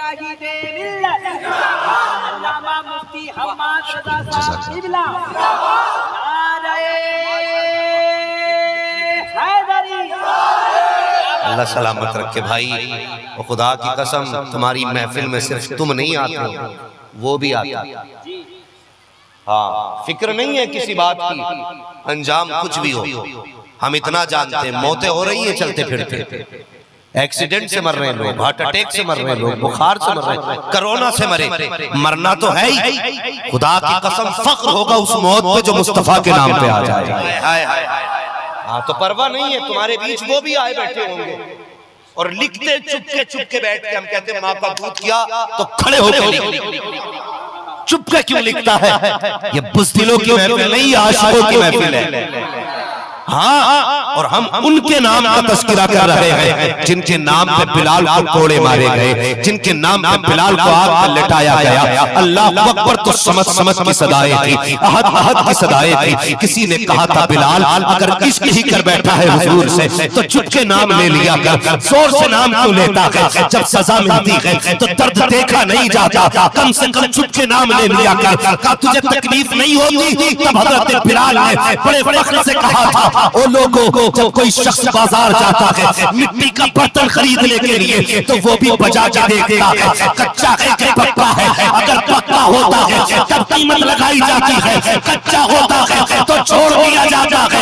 मुजाहिदे मिल्लत अल्लामा मुफ्ती हम्माद रज़ा साहब क़िबला नारे हैदरी। अल्लाह सलामत रखे भाई। और खुदा की कसम तुम्हारी महफिल में सिर्फ तुम नहीं आते हो, वो भी आते। हाँ, फिक्र नहीं है किसी बात की, अंजाम कुछ भी हो। हम इतना जानते हैं मौतें हो रही है चलते फिरते, एक्सीडेंट से मर रहे हैं लोग, हार्ट अटैक से मर रहे हैं लोग, बुखार से मर रहे हैं, कोरोना से मरे, मरना तो है ही। खुदा की कसम फख्र होगा उस मौत पे जो मुस्तफा के नाम पे आ जाए। हाँ, तो परवाह नहीं है, तुम्हारे बीच वो भी आए बैठे होंगे और लिखते चुपके बैठ के। हम कहते हैं माँ का दूध किया तो खड़े होकर चुपके क्यों लिखता है? ये बुज़दिलों की महफिल नहीं, आशिकों की महफिल है। हाँ, और हम उनके नाम का तस्करा कर रहे हैं जिनके नाम पे बिलाल को कोड़े मारे गए, जिनके नाम पे बिलाल को आग पर लटाया गया। अल्लाह अकबर तो समझ की सदाएं थी, अहद की सदाएं थी। किसी ने कहा था बिलाल अगर इश्क ही कर बैठा है हुजूर से तो चुपके नाम ले लिया कर, जोर से नाम क्यों लेता है? जब सजा मिलती है तो दर्द देखा नहीं जाता, कम से कम चुपके नाम ले लिया कर। तुझे तकलीफ नहीं होती? तब हजरत बिलाल ने बड़े फख्र से कहा था, ओ लोगों को जब कोई शख्स बाजार जाता है मिट्टी का बर्तन खरीदने के लिए तो वो भी बजा के देखता है कच्चा है कि पक्का है। अगर पक्का होता है तब कीमत लगाई जाती है, कच्चा होता है तो छोड़ दिया जाता है।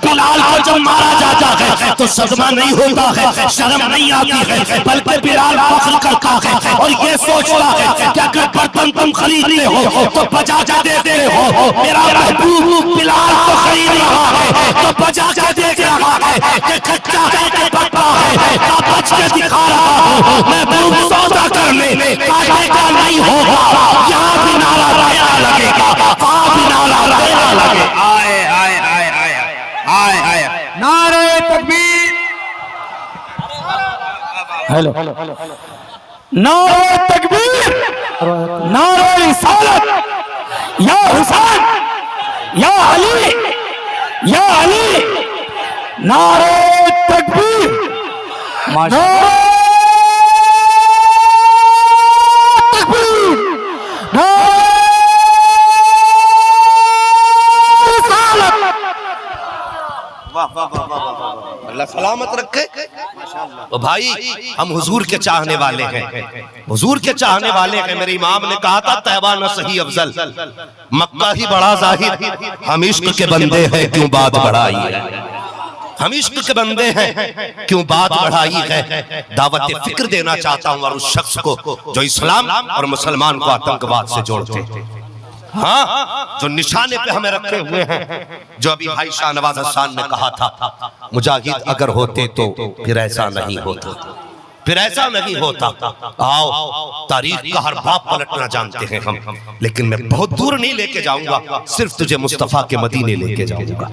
बिलाल को जब मारा जाता है तो सदमा नहीं होता है, शर्म नहीं आती है, बल्कि बिलाल फख्र करता है और ये सोचता है कि अगर बर्तन तुम खरीदते हो तो बजा के देते हो। मेरा महबूब बिलाल को खरीद रहा है तो बजा के देख रहा है कि कच्चा है कि पक्का है, बच के दिखा रहा हूं। महबूब सौदा करने काटे का नहीं होगा, यहाँ भी नारा राया लगेगा, वहाँ भी नारा राया लगेगा। आए आए आए आए आए आए नारे तकबीर, हेलो नारे तकबीर, नारे रिसालत, या हुसैन या अली या अली, नारे तकबीर, नारे तकबीर, नारे रिसालत। अल्लाह सलामत रखे। तो भाई हम हुजूर के चाहने वाले हैं, हुजूर के चाहने वाले हैं। मेरे इमाम ने कहा था तैबा न सही अफजल, मक्का ही बड़ा जाहिर। हम इश्क के बंदे हैं क्यों बात बढ़ाई है, हम इश्क के बंदे हैं क्यों बात बढ़ाई है। दावत फिक्र देना चाहता हूं और उस शख्स को जो इस्लाम और मुसलमान को आतंकवाद से जोड़ते हैं। हाँ, जो निशाने पे हमें रखे हुए हैं, जो अभी भाई शाहनवाज हसन ने कहा था मुजाहिद अगर होते तो फिर ऐसा नहीं होता, फिर ऐसा नहीं होता। आओ तारीख का हर बाप पलटना जानते हैं हम, लेकिन मैं बहुत दूर नहीं लेके जाऊंगा, सिर्फ तुझे मुस्तफा के मदीने लेके जाऊंगा,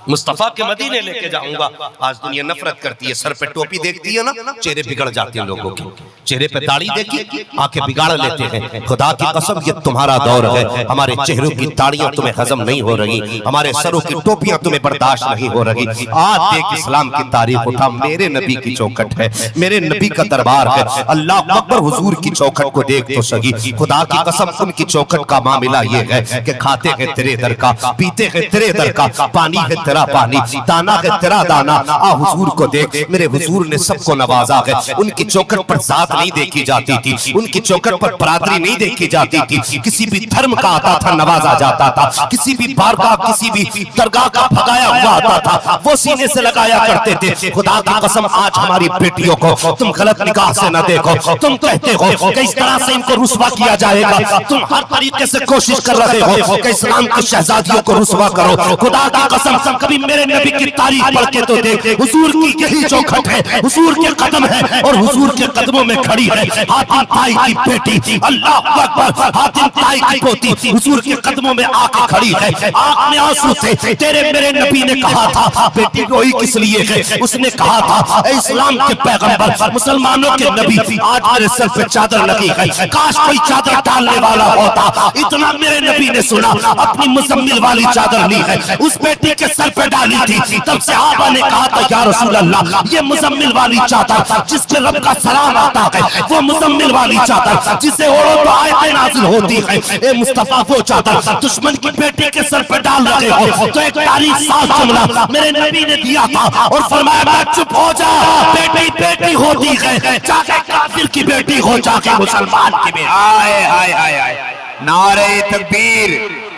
मुस्तफा के मदीने लेके जाऊंगा। आज दुनिया नफरत करती है, सर पे टोपी देखती है ना, चेहरे बिगड़ जाते हैं लोगों के, चेहरे पे दाढ़ी देखी आंखें बिगाड़ लेते हैं। खुदा की कसम ये तुम्हारा दौर है, हमारे चेहरों की दाढ़ियां तुम्हें हजम नहीं हो रही, हमारे सरों की टोपियां तुम्हें बर्दाश्त नहीं हो रही। आज देख इस्लाम की तारीफ उठा, मेरे नबी की चौखट है, मेरे नबी का दरबार है। अल्लाह अकबर, हुजूर की चौखट को देख तो सही। खुदा की कसम उनकी चौखट का मामला ये है कि खाते हैं तेरे दर का, पीते हैं तेरे दर का, पानी है पानी, दाना है तेरा दाना। आ हुजूर को देख, मेरे हुजूर ने सबको नवाजा है। उनकी चौखट पर जात नहीं देखी जाती थी, उनकी चौखट पर बरादरी नहीं देखी जाती थी। किसी भी धर्म का आता था नवाजा जाता था, किसी भी बारगाह किसी भी दरगाह का भगाया हुआ आता था वो सीने से लगाया करते थे। खुदा की कसम आज हमारी बेटियों को तुम गलत निगाह से न देखो। तुम कहते हो कि इस तरह से इनको रुस्वा किया जाएगा, तुम हर तरीके से कोशिश कर रहे हो कि इस्लाम की शहजादियों को रुस्वा करो। खुदा की कसम कभी मेरे नबी की तारीफ पढ़ के तो देख, हुजूर की यही चौखट है, हुजूर के कदम है और हुजूर के कदमों में खड़ी है हातिम ताई की बेटी। अल्लाह अकबर, हातिम ताई की पोती हुजूर के कदमों में आके खड़ी है, आंख में आंसू थे। तेरे मेरे नबी ने कहा था बेटी रोई किस लिए है? उसने कहा था इस्लाम के पैगंबर मुसलमानों के नबी आज मेरे सर पे चादर लगी है, काश कोई चादर डालने वाला होता। इतना मेरे नबी ने सुना, अपनी मुजम्मिल वाली चादर ली है, उस बेटी के सर पे डाली थी, तब सहाबा ने कहा था या रसूल अल्लाह, ये मुजम्मिल वाली चादर जिसपे रब का सलाम आता है, वो मुजम्मिल वाली चादर जिसे ओढ़ो तो आयतें नाज़िल होती है, ए मुस्तफा वो चादर दुश्मन की बेटी के सर पे डाल रहे हो। तो एक तारीख साल जुमला मेरे नबी ने दिया था और फरमाया मैं चुप हो जा, बेटी बेटी होती है, चाहे काफिर की बेटी हो चाहे मुसलमान की बेटी। हाय हाय हाय हाय, नारे तकबीर,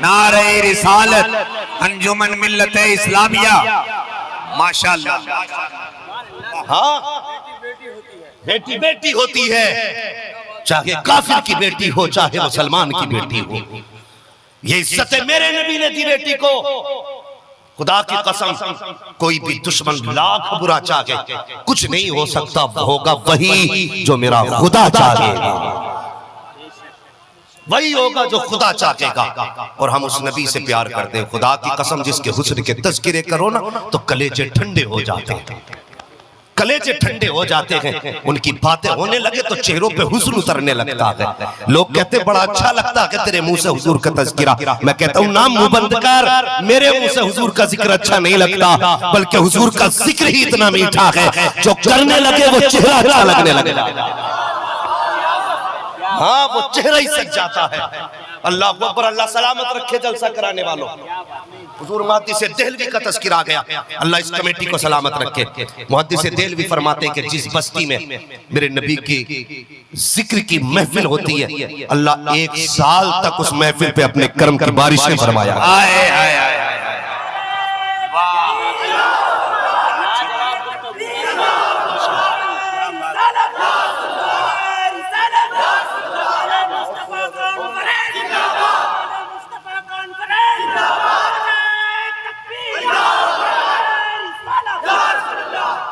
नारे रिसालत, अंजुमन मिल्लत इस्लामिया, माशाअल्लाह। हाँ, बेटी बेटी होती है, चाहे काफिर की बेटी हो चाहे मुसलमान की बेटी हो। ये इज्जत मेरे नबी ने दी बेटी को। खुदा की कसम, कोई भी दुश्मन लाख बुरा चाहे, कुछ नहीं हो सकता, होगा वही जो मेरा खुदा चाहेगा, वही होगा जो खुदा चाहेगा। और हम उस नबी से प्यार करते हैं। खुदा की कसम, जिसके हुस्न के तज़किरे करो ना तो कलेजे ठंडे हो जाते हैं, कलेजे ठंडे हो जाते हैं। उनकी बातें होने लगे तो चेहरों पे हुस्न उतरने लगता है। लोग कहते बड़ा अच्छा लगता है तेरे मुंह से हुजूर का तज़किरा। मैं कहता हूँ नाम मुंह बंद कर, मेरे मुंह से हुजूर का जिक्र अच्छा नहीं लगता, बल्कि हुजूर का जिक्र ही इतना मीठा है जो करने लगे वो चेहरा अच्छा लगने लगे। हाँ, वो चेहरा ही सज जाता है। अल्लाह अकबर, अल्लाह सलामत रखे जलसा कराने वालों। हुजूर मुहद्दिस देहलवी का तज़किरा आ गया, अल्लाह इस कमेटी को सलामत रखे। मुहद्दिस देहलवी फरमाते हैं कि जिस बस्ती में मेरे नबी की जिक्र की महफिल होती है, अल्लाह 1 साल तक उस महफिल पे अपने कर्म की बारिशें फरमाया। हाय हाय हाय,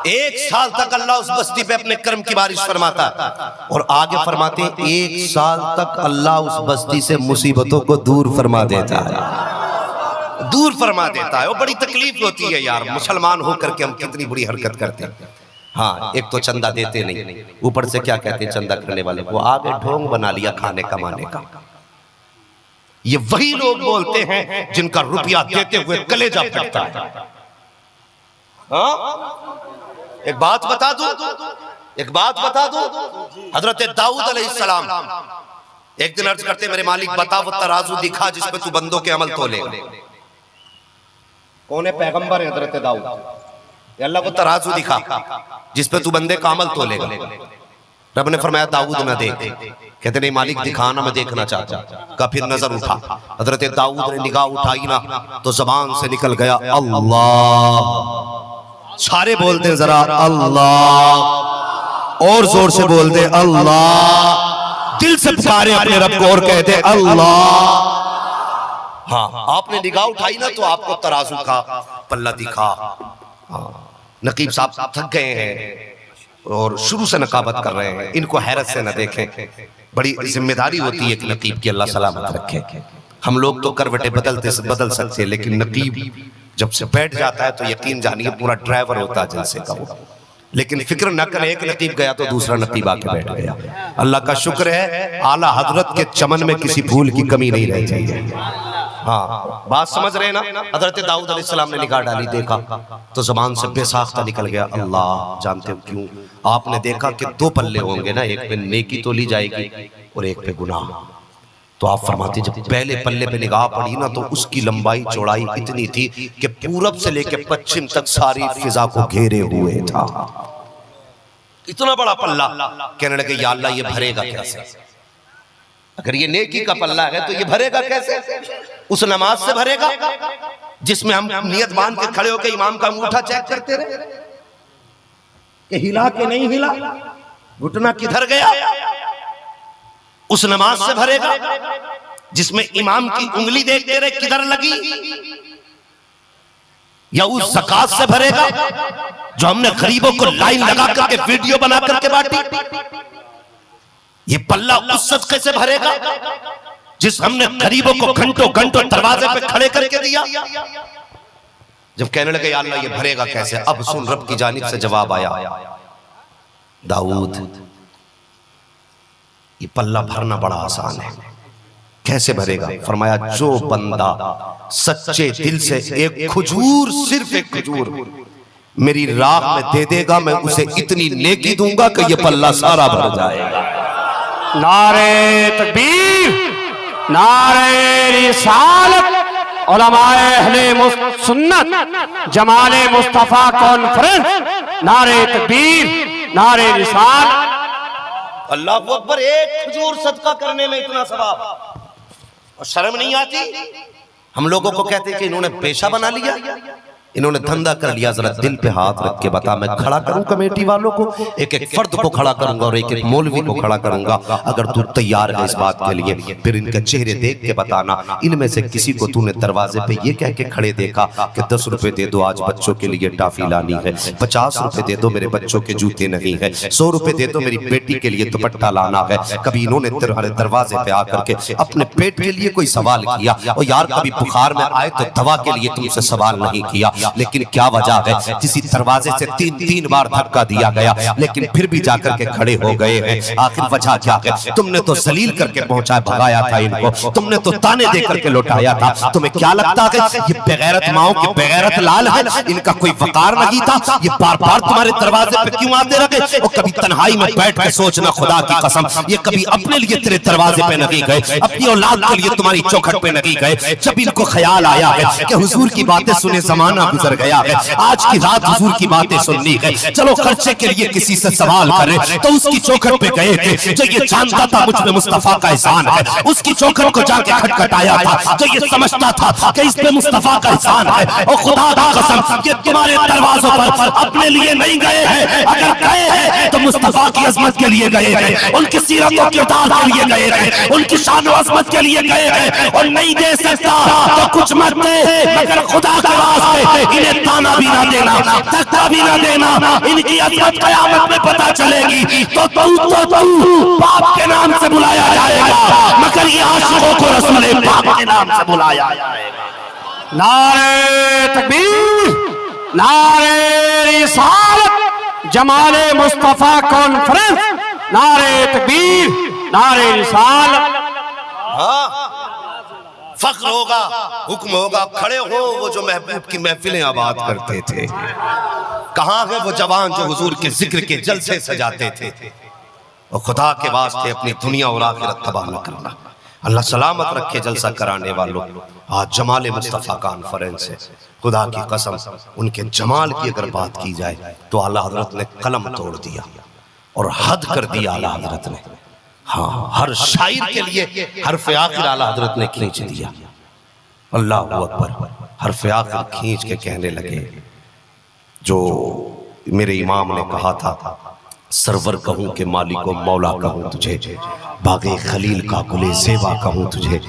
एक साल तक अल्लाह उस बस्ती पे अपने कर्म की बारिश फरमाता है। और आगे फरमाते हैं 1 साल तक अल्लाह उस बस्ती से मुसीबतों को दूर फरमा देता है, दूर फरमा देता है। वो बड़ी तकलीफ होती है यार, मुसलमान होकर के हम कितनी बुरी हरकत करते हैं। हाँ, एक तो चंदा देते नहीं, ऊपर से क्या कहते हैं चंदा करने वाले को, आगे ढोंग बना लिया खाने कमाने का। ये वही लोग बोलते हैं जिनका रुपया देते हुए कलेजा फटता है। हाँ? एक बात बता दूं, एक बात बता दूं, हजरत दाऊद अलैहिस्सलाम एक दिन अर्ज करते मेरे मालिक बता वो तराजू दिखा जिस पे तू बंदों के अमल तोलेगा। कौन है? पैगंबर है हजरत दाऊद। अल्लाह को तराजू दिखा जिस पे तू बंदे का अमल तोलेगा। रब ने फरमाया दाऊद न देख। कहते नहीं मालिक दिखाना, मैं देखना चाहता। का फिर नजर उठा, हजरत दाऊद ने निगाह उठाई ना तो जबान से निकल गया अल्लाह। सारे बोलते जरा अल्लाह, और जोर से बोलते अल्लाह, दिल से पुकारे अपने रब को और कहते अल्लाह। हाँ, आपने निगाह उठाई ना तो आपको तराजू का पल्ला दिखा। हाँ, नकीब साहब थक गए हैं और शुरू से नकाबत कर रहे हैं, इनको हैरत से न देखें। बड़ी जिम्मेदारी होती है कि नकीब की अल्लाह सलामत रखे। हम लोग तो करवटें बदल सकते हैं, लेकिन नकीब जब से बैठ जाता है तो यकीन जानिए पूरा ड्राइवर होता है जलसे का वो। लेकिन फिक्र न करें, एक नकीब गया तो दूसरा नकीब आके बैठ गया। अल्लाह का शुक्र है आला हजरत के चमन में किसी फूल की कमी नहीं रह जाएगी। हाँ, बात समझ रहे ना? हजरत दाऊद अलैहिस्सलाम ने निगाह डाली, देखा तो जबान से बेसाख्ता निकल गया अल्लाह। जानते हो क्यों? आपने देखा कि 2 पल्ले होंगे ना, एक पे नेकी तोली जाएगी और एक पे गुनाह। तो आप फरमाते जब पहले पल्ले पे निगाह पड़ी ना तो उसकी लंबाई चौड़ाई इतनी थी कि पूरब से लेकर पश्चिम तक सारी फिजा को घेरे हुए था। इतना बड़ा पल्ला। कहने लगे या अल्लाह ये भरेगा कैसे? अगर ये नेकी का पल्ला है तो ये भरेगा कैसे? उस नमाज से भरेगा जिसमें हम नियत बांध के खड़े होकर इमाम का अंगूठा चेक करते रहे कि हिला के नहीं हिला, घुटना किधर गया। उस नमाज से भरेगा जिसमें इमाम की उंगली देखते रहे किधर लगी, या उस ज़कात से भरेगा जो हमने गरीबों को लाइन लगा करके वीडियो बना करके बांटी। ये पल्ला उस सदके से भरेगा जिस हमने गरीबों को घंटों घंटों दरवाजे पे खड़े करके दिया। जब कहने लगे या अल्लाह ये भरेगा कैसे, अब सुन रब की जानिब से जवाब आया, दाऊद ये पल्ला भरना बड़ा आसान है। कैसे भरेगा? फरमाया जो बंदा सच्चे दिल से एक खजूर, सिर्फ एक खजूर मेरी राह में दे देगा, मैं उसे इतनी नेकी दूंगा कि ये पल्ला सारा भर जाएगा। नारे तकबीर, नारे रिसालत, उलमाए अहले सुन्नत, जमाले मुस्तफा कॉन्फ्रेंस, नारे तकबीर, नारे रिसालत। अल्लाह अकबर। एक खजूर सदका करने में इतना सवाब, और शर्म नहीं आती? हम लोगों को कहते हैं कि इन्होंने पेशा बना लिया, इन्होंने धंधा कर लिया। जरा दिल पे हाथ रख के बता, मैं खड़ा करूं कमेटी वालों को, एक एक फर्द को खड़ा करूंगा और एक एक मौलवी को खड़ा करूंगा। अगर तू तैयार है इस बात के लिए, फिर इनके चेहरे देख के बताना, इनमें से किसी को तूने दरवाजे पे ये कह के खड़े देखा कि 10 रुपए दे दो, आज बच्चों के लिए टॉफी लानी है, 50 रुपए दे दो, मेरे बच्चों के जूते नहीं है, 100 रुपए दे दो, मेरी बेटी के लिए दुपट्टा लाना है। कभी इन्होंने तुम्हारे दरवाजे पे आकर के अपने पेट के लिए कोई सवाल किया? और यार कभी बुखार में आए तो दवा के लिए तुमसे सवाल नहीं किया, लेकिन क्या वजह है? किसी दरवाजे से 3 बार धक्का दिया गया, लेकिन फिर भी जाकर के खड़े हो गए हैं। आखिर वजह क्या है? तुमने तो जलील करके पहुंचा, भगाया था इनको, तुमने तो ताने दे करके लौटाया था। तुम्हें क्या लगता है ये बेगैरत माओ के बेगैरत लाल है, इनका कोई वकार नहीं था? ये बार बार तुम्हारे दरवाजे पे क्यों आते रहे? और कभी तन्हाई में बैठ के सोचना, खुदा की कसम, ये कभी अपने लिए तेरे दरवाजे पे नहीं गए, अपनी औलाद के लिए तुम्हारी चौखट पे नहीं गए। जब इनको ख्याल आया है कि हुजूर की बातें सुने जमाना गुजर गया है, आज की रात हुजूर की बातें सुननी है, चलो खर्चे के लिए किसी से सवाल करें, तो उसकी चौखट पे गए थे जो ये जानता था मुझ पे मुस्तफा का एहसान है, उसकी चौखट को जाके खटखटाया था जो ये समझता था कि इस पे मुस्तफा का एहसान है। और खुदा की कसम ये तुम्हारे दरवाजों पर अपने लिए नहीं गए हैं, अगर गए हैं तो मुस्तफा की अजमत के लिए गए हैं, उनकी सीरत और किरदार के लिए गए हैं, उनकी शान और अजमत के लिए गए हैं। और नहीं दे सकता तो कुछ मत दे, मगर खुदा के वास्ते इन्हें ताना भी ना देना, धक्का भी ना देना, इनकी अजमत क़यामत में पता चलेगी तो तू बाप के नाम से बुलाया जाएगा, मगर ये आशिकों को रसूल पाक के नाम से बुलाया जाएगा। नारे तकबीर, नारे रिसालत, जमाले मुस्तफा कॉन्फ्रेंस, नारे तकबीर, नारे रिसालत। फख्र होगा, हुक्म होगा, खड़े हो वो जो महबूब की महफिलें आबाद करते थे। कहाँ है वो जवान जो हुजूर के जिक्र के जलसे सजाते थे? और खुदा के वास्ते अपनी दुनिया और आखिरत तबाह न करना। अल्लाह सलामत रखे जलसा कराने वालों। आज जमाल मुस्तफ़ा कॉन्फ्रेंस है, खुदा की कसम उनके जमाल की अगर बात की जाए तो आला हजरत ने कलम तोड़ दिया और हद कर दिया आला हजरत ने। हाँ, हर शायर के लिए हरफ आखिर आला हजरत ने खींच दिया। अल्लाह अकबर। हरफ आखिर खींच के कहने लगे जो मेरे इमाम ने कहा था, सरवर कहूँ के मालिको मौला कहूँ तुझे, बागे खलील का गुले ज़ेबा कहूँ तुझे,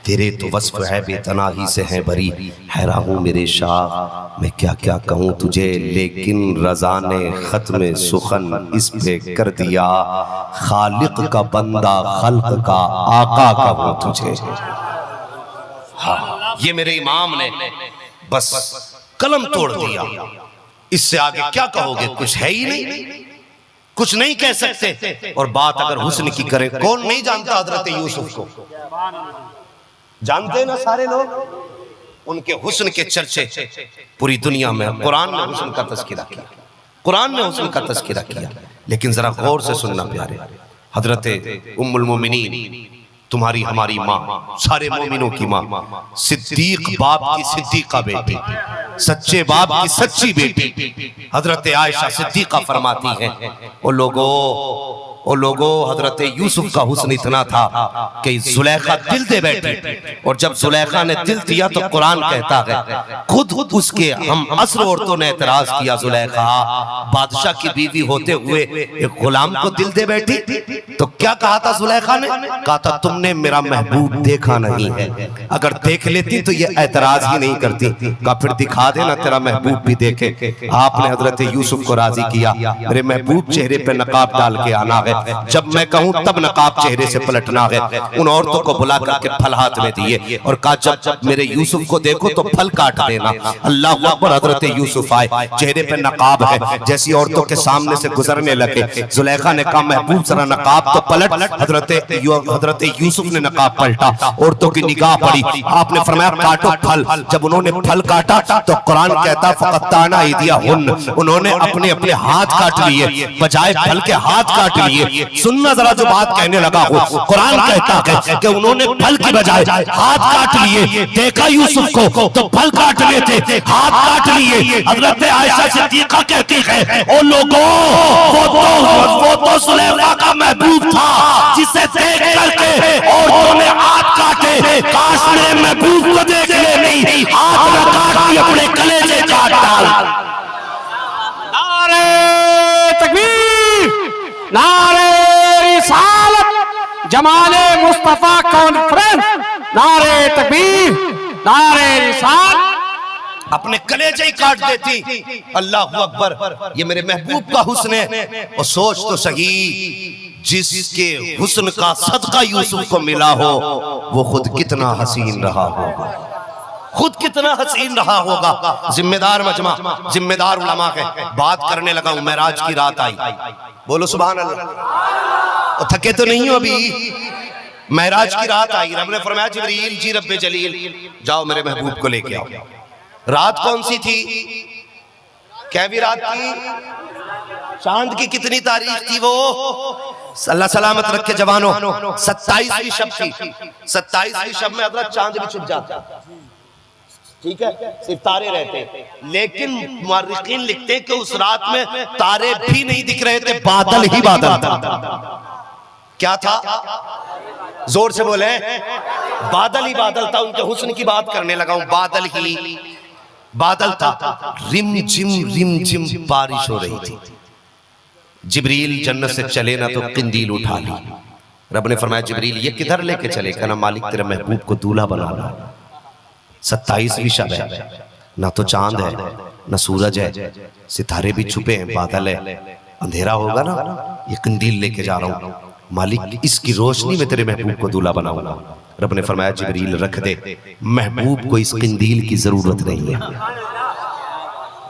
तेरे तो वस्फ है बेतनाही से है बरी, हैरा हूँ मेरे शाह मैं क्या क्या कहूँ तुझे, लेकिन रज़ा ने ख़त्म सुखन इस पे कर दिया, खालिक का बंदा खल्क का आका कहूँ तुझे। हाँ, ये मेरे इमाम ने बस कलम तोड़ दिया। इससे आगे क्या कहोगे? कुछ है ही नहीं, कुछ नहीं कह सकते। और बात अगर हुस्न की करें, कौन नहीं जानता हजरत यूसुफ को? जानते ना सारे लोग। उनके हुस्न के चर्चे पूरी दुनिया में। कुरान ने हुस्न का तज़किरा किया, कुरान ने हुस्न का तज़किरा किया, लेकिन जरा गौर से सुनना प्यारे। हजरत उम्मुल मोमिनीन, तुम्हारी हमारी माँ, सारे मोमिनों की माँ, सिद्दीक बाप की सिद्दीका बेटी, सच्चे बाप की सच्ची बेटी हजरत आयशा सिद्दीका फरमाती हैं, ओ लोगो हजरत यूसुफ का हुस्न इतना था कि जुलेखा दिल दे बैठी, और जब जुलेखा ने दिल दिया तो कुरान कहता है खुद उसके हम असर औरतों ने एतराज किया, जुलेखा बादशाह की बीवी होते हुए एक गुलाम को दिल दे बैठी। तो क्या कहा था जुलेखा ने? कहा था तुमने मेरा महबूब देखा नहीं है, अगर देख लेती तो ये एतराज ही नहीं करती। कहा फिर दिखा देना तेरा महबूब भी देखे। आपने हजरत यूसुफ को राजी किया, मेरे महबूब चेहरे पे नकाब डाल के आना है, है, जब मैं कहूं तब नकाब चेहरे से पलटना है। उन औरतों को बुला करके फल हाथ में दिए और कहा जब मेरे यूसुफ को देखो तो फल काट देना। अल्लाह अकबर, हजरत यूसुफ आए, चेहरे पे नकाब है। जैसी औरतों के सामने से गुजरने लगे, जुलेखा ने कहा महबूब जरा नकाब तो पलट। हजरत यूसुफ ने नकाब पलटा, औरतों की निगाह पड़ी, आपने फरमाया काटो फल। जब उन्होंने फल काटा तो कुरान कहता फकत्ताना ऐदियहुन, उन्होंने अपने अपने हाथ काट लिए, बजाय फल के हाथ काट लिए। सुनना जरा जो बात कहने लगा हो, कुरान कहता है कि उन्होंने फल की बजाय हाथ काट लिए। देखा यूसुफ को तो फल काटने थे, हाथ काट लिए। हजरत आयशा सिद्दीका कहती है ओ लोगों, वो तो सुलेखा का महबूब था जिसे देख करके औरतों ने हाथ काटे। काश मेरे महबूब को देख ले, नहीं हाथ न काट के अपने कलेजे काट डाल। नारे तकबीर, नारे रिसालत, जमाले मुस्तफा कॉन्फ्रेंस, नारे तकबीर, नारे रिसालत। अपने कलेजे ही काट देती। अल्लाह अकबर, ये मेरे महबूब का हुस्न है। और सोच तो सही, जिसके हुस्न का सदका यूसुफ को मिला हो वो खुद कितना हसीन रहा होगा, खुद कितना हसीन रहा होगा। जिम्मेदार मजमा, जिम्मेदार उलमा है। बात करने लगा हूं, मेराज की रात आई, बोलो सुभान अल्लाह। और थके तो नहीं हो अभी? मेराज की रात आई, रब ने फरमाया जिब्रील जी रब्बे जलील जाओ मेरे महबूब को लेके आओ। रात कौन सी थी? कैवी रात थी? चांद की कितनी तारीख थी वो? अल्लाह सलामत रखे जवानों, 27वीं शब थी। 27वीं शब में हजरत चांद भी छुप जाता, ठीक है, सिर्फ तारे रहते। लेकिन मुअर्रिखीन लिखते कि उस रात में तारे भी नहीं दिख रहे थे, बादल ही बादल था। क्या था? जोर से बोले, बादल ही बादल था। उनके हुस्न की बात करने लगा हूं, बादल ही बादल था। रिम झिम बारिश हो रही थी। जिब्रील जन्नत से चले ना तो किंदील उठा ली। रब ने फरमाया जिब्रील ये किधर लेके चले? कहना मालिक तेरे महबूब को दूल्हा बनाना। 27वीं शब है, ना तो चांद है ना सूरज है, सितारे भी छुपे हैं, बादल है, अंधेरा होगा ना, ये किंदील लेके जा रहा हूं मालिक, इसकी रोशनी में तेरे महबूब को दूल्हा बनाऊंगा। रब ने फरमाया जिब्रील रख दे, महबूब को इस किंदील की जरूरत नहीं है,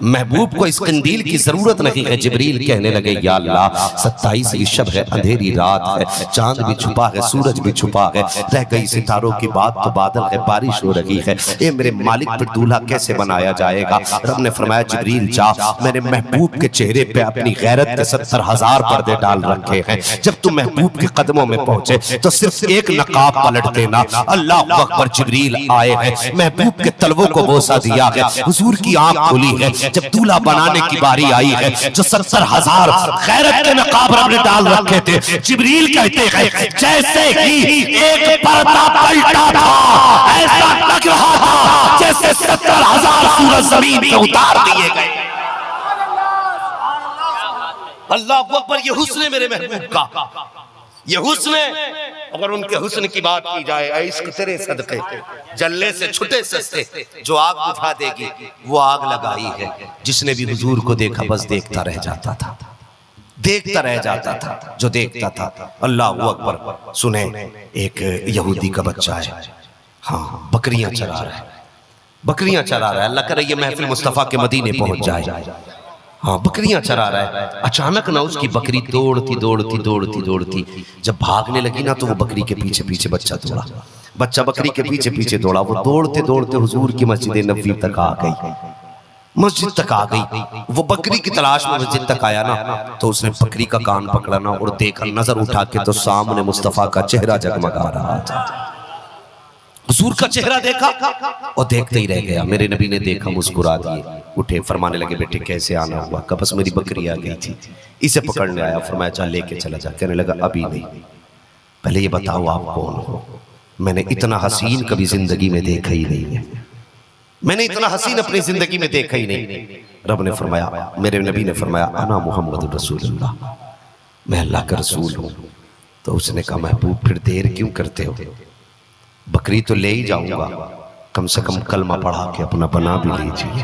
महबूब को इस कंदील की जरूरत नहीं है। जिब्रील कहने लगे या अल्लाह 27वीं शब है, अंधेरी रात है, चांद भी छुपा है, सूरज भी छुपा है, रह गई सितारों की बात तो बादल है, बारिश हो रही है, ए मेरे मालिक पर दूल्हा कैसे बनाया जाएगा? रब ने फरमाया जिब्रील जा, मैंने महबूब के चेहरे पे अपनी गैरत के 70,000 पर्दे डाल रखे हैं। जब तुम महबूब के कदमों में पहुंचे तो सिर्फ एक नकाब पलट देना। अल्लाह अकबर, जिब्रील आए हैं, महबूब के तलवों को बोसा दिया है, हुजूर की आंख खुली है। जब दूल्हा बनाने की बारी आई है, जो 70,000 गैरत के नकाब रब ने डाल रखे थे, जिब्रील कहते हैं जैसे ही एक पर्दा पलटा था, ऐसा लग रहा था जैसे 70,000 सूरज जमीन पे उतार दिए गए। अल्लाह अकबर, ये हुस्न मेरे महबूब का, ये हुस्न। अगर उनके हुस्न की बात की जाए, इश्क तेरे सदके जलने से छुटे सस्ते, जो आग बुझा देगी वो आग लगाई है। जिसने भी हुजूर को देखा बस देखता रह जाता था, देखता रह जाता था, जो देखता था। अल्लाह अकबर। सुने, एक यहूदी का बच्चा है, हाँ, बकरियां चरा रहा है, बकरियां चरा रहा है। अल्लाह करे ये महफिल मुस्तफा के मदीने पहुंच जाए। हाँ, बकरियां चरा रहा है। अचानक ना उसकी बकरी दौड़ती जब भागने लगी ना तो वो बकरी के पीछे पीछे बच्चा दौड़ा, बच्चा बकरी के पीछे पीछे दौड़ा। वो दौड़ते हुजूर की मस्जिद नबवी तक आ गई, मस्जिद तक आ गई। वो बकरी की तलाश में मस्जिद तक आया ना तो उसने बकरी का कान पकड़ा ना और देखा, नजर उठा के तो सामने मुस्तफा का चेहरा जगमगा रहा था। हुजूर का चेहरा देखा और देखते ही रह गया। मेरे नबी ने देखा, मुस्कुरा दिए, उठे, फरमाने लगे बेटे कैसे आना हुआ? कहा बस मेरी बकरी आ गई थी, इसे पकड़ने आया। फरमाया चल लेके चला जा। कहने लगा अभी नहीं, पहले ये बताओ आप कौन हो? मैंने इतना हसीन कभी जिंदगी में देखा ही नहीं है, मैंने इतना हसीन अपनी जिंदगी में देखा ही नहीं। रब ने फरमाया, मेरे नबी ने फरमाया अना मुहम्मद रसूलुल्लाह, मैं अल्लाह का रसूल हूँ। तो उसने कहा महबूब फिर देर क्यों करते हो? बकरी तो ले ही जाऊंगा, कम से कम कलमा पढ़ा के अपना बना भी लीजिए।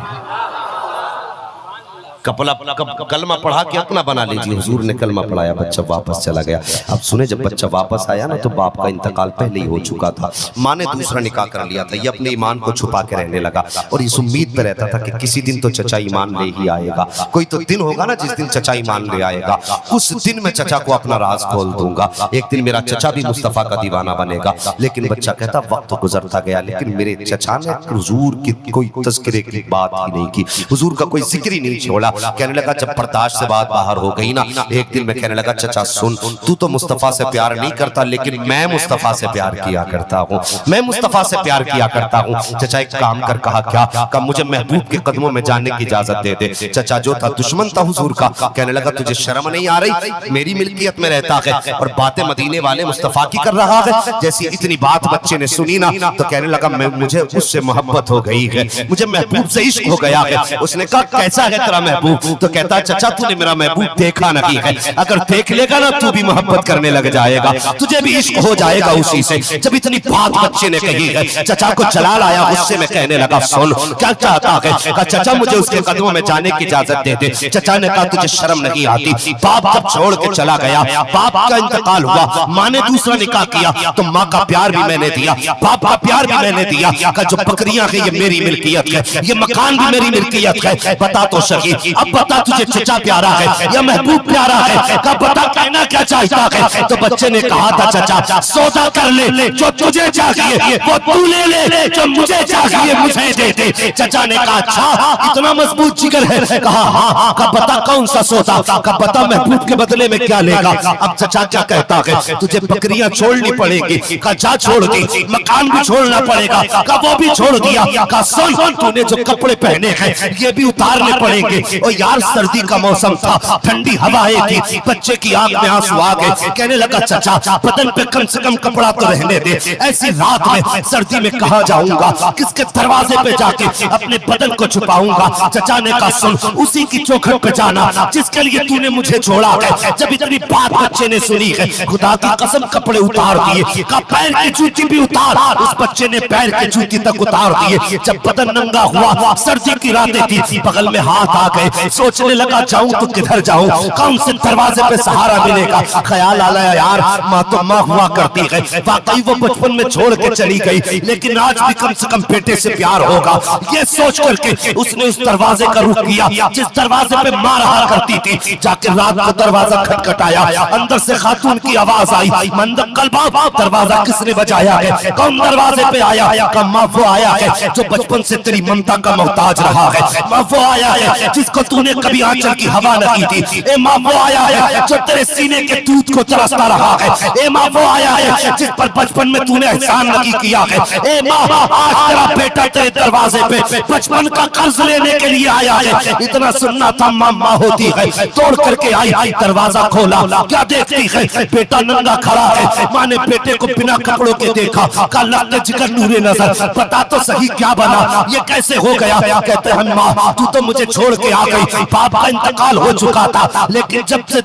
कलमा पढ़ा के अपना बना लीजिए। हुजूर ने कलमा पढ़ाया, बच्चा वापस चला गया। अब सुने, जब बच्चा वापस आया ना तो बाप का इंतकाल पहले ही हो चुका था। माँ ने दूसरा निकाह कर लिया था। ये अपने ईमान को छुपा के रहने लगा और इस उम्मीद पे रहता था कि किसी दिन तो चचा ईमान ले ही आएगा। कोई तो दिन होगा ना जिस दिन चचा ईमान ले आएगा, उस दिन मैं चचा को अपना राज खोल दूंगा। एक दिन मेरा चचा भी मुस्तफा का दीवाना बनेगा। लेकिन बच्चा कहता वक्त गुजरता गया, लेकिन मेरे चचा ने हुजूर की कोई तज़किरे की बात ही नहीं की, हुजूर का कोई जिक्र ही नहीं छोड़ा। कहने लगा जब बर्दाश्त से बात बाहर हो गई ना, एक दिन मैं कहने लगा चचा सुन, तू तो मुस्तफा से प्यार नहीं करता, लेकिन मैं मुस्तफा से प्यार किया करता हूँ, मैं मुस्तफा से प्यार किया करता हूँ। चचा एक काम कर। कहा क्या? कहा मुझे महबूब के कदमों में जाने की इजाजत दे दे। चचा जो था दुश्मन था हुजूर का, कहने लगा तुझे शर्म नहीं आ रही? मेरी मिल्कियत में रहता है और बातें मदीने वाले मुस्तफा की कर रहा है। जैसी इतनी बात बच्चे ने सुनी ना तो कहने लगा मुझे उससे मोहब्बत हो गई है, मुझे महबूब से इश्क हो गया है। उसने कहा कैसा है तेरा महबूब? तो कहता चचा तूने मेरा महबूब देखा नहीं है, अगर देख लेगा ना तू भी मोहब्बत करने लग जाएगा, तुझे भी इश्क हो जाएगा उसी से। जब इतनी बात बच्चे ने कही है, चचा को जलाल आया, गुस्से में कहने लगा सुन क्या चाहता है? कहा चचा मुझे उसके कदमों में जाने की इजाजत दे दे। चचा ने कहा तुझे शर्म नहीं आती? बाप जब छोड़ के चला गया, बाप का इंतकाल हुआ, माँ ने दूसरा निकाह किया तो माँ का प्यार भी मैंने दिया, बाप का प्यार भी मैंने दिया। कहा जो बकरियां हैं ये मेरी मिल्कियत है, ये मकान भी मेरी मिल्कियत है। बता तो सही, अब बता तुझे चचा प्यारा है या महबूब प्यारा है? कहा बता कहना क्या चाहता है? तो बच्चे ने कहा था चचा सौदा कर ले, जो तुझे चाहिए वो तू ले ले, जो मुझे चाहिए मुझे दे दे। चचा ने कहा अच्छा इतना मजबूत जिगर है? कहा हाँ। कहा बता कौन सा सौदा? कहा बता महबूब के बदले में क्या लेगा? अब चचा क्या कहता है? तुझे बकरियां छोड़नी पड़ेगी। कहा जा छोड़ दी। मकान भी छोड़ना पड़ेगा। कहा वो भी छोड़ दिया। कहा सुन तूने जो कपड़े पहने हैं ये भी उतारने पड़ेंगे। और यार सर्दी का मौसम था, ठंडी हवाएं थी, बच्चे की आंख में आंसू आ गए। कहने लगा चचा बदन पे कम से कम कपड़ा तो रहने दे, ऐसी रात में सर्दी में कहाँ जाऊंगा, किसके दरवाजे पे जाके अपने बदन को छुपाऊंगा? चचा ने कहा सुन उसी की चौखट पे जाना जिसके लिए तूने मुझे छोड़ा है। जब इतनी बात बच्चे ने सुनी है, खुदा की कसम कपड़े उतार दिए। कहा पैर की जूती भी उतार। उस बच्चे ने पैर की जूती तक उतार दिए। जब बदन नंगा हुआ, सर्दी की रातें थी, बगल में हाथ आ गए, सोचने लगा जाऊं तो किधर जाऊं, कौन से दरवाजे पे सहारा मिलेगा? ख्याल आया यार माँ तो माँ हुआ करती है, वाकई वो बचपन में छोड़ के चली गई, लेकिन आज भी कम से कम बेटे से प्यार होगा। ये सोच करके उसने उस दरवाजे का रुख किया जिस दरवाजे पे माँ रहा करती थी। जाके रात को दरवाजा खटखटाया, अंदर से खातून की आवाज आई, मंदक कलबा दरवाजा किसने बजाया है? कौन दरवाजे पे आया? का माँ वो आया है जो बचपन से तेरी ममता का मोहताज रहा है, माँ वो आया है जिसको तूने कभी आंचल की हवा न की थी, ए माँ वो आया है जो तेरे सीने के दूध को तरसता रहा है, ए माँ वो आया है जिस पर बचपन में तूने एहसान नहीं किया है, ए माँ आज तेरा बेटा तेरे दरवाजे पे बचपन का कर्ज लेने के लिए आया है। इतना सुनना था माँ माँ होती है, तोड़ करके आई, दरवाजा खोला, क्या देखती है? बेटा नंगा खड़ा है। माँ ने बेटे को बिना कपड़ों के देखा, कहा लगता जिगर नूरे नजर, बता तो सही क्या बना, ये कैसे हो गया? कहते हैं माँ तू तो मुझे छोड़ के आ गई, बाप का इंतकाल हो चुका था, लेकिन जब से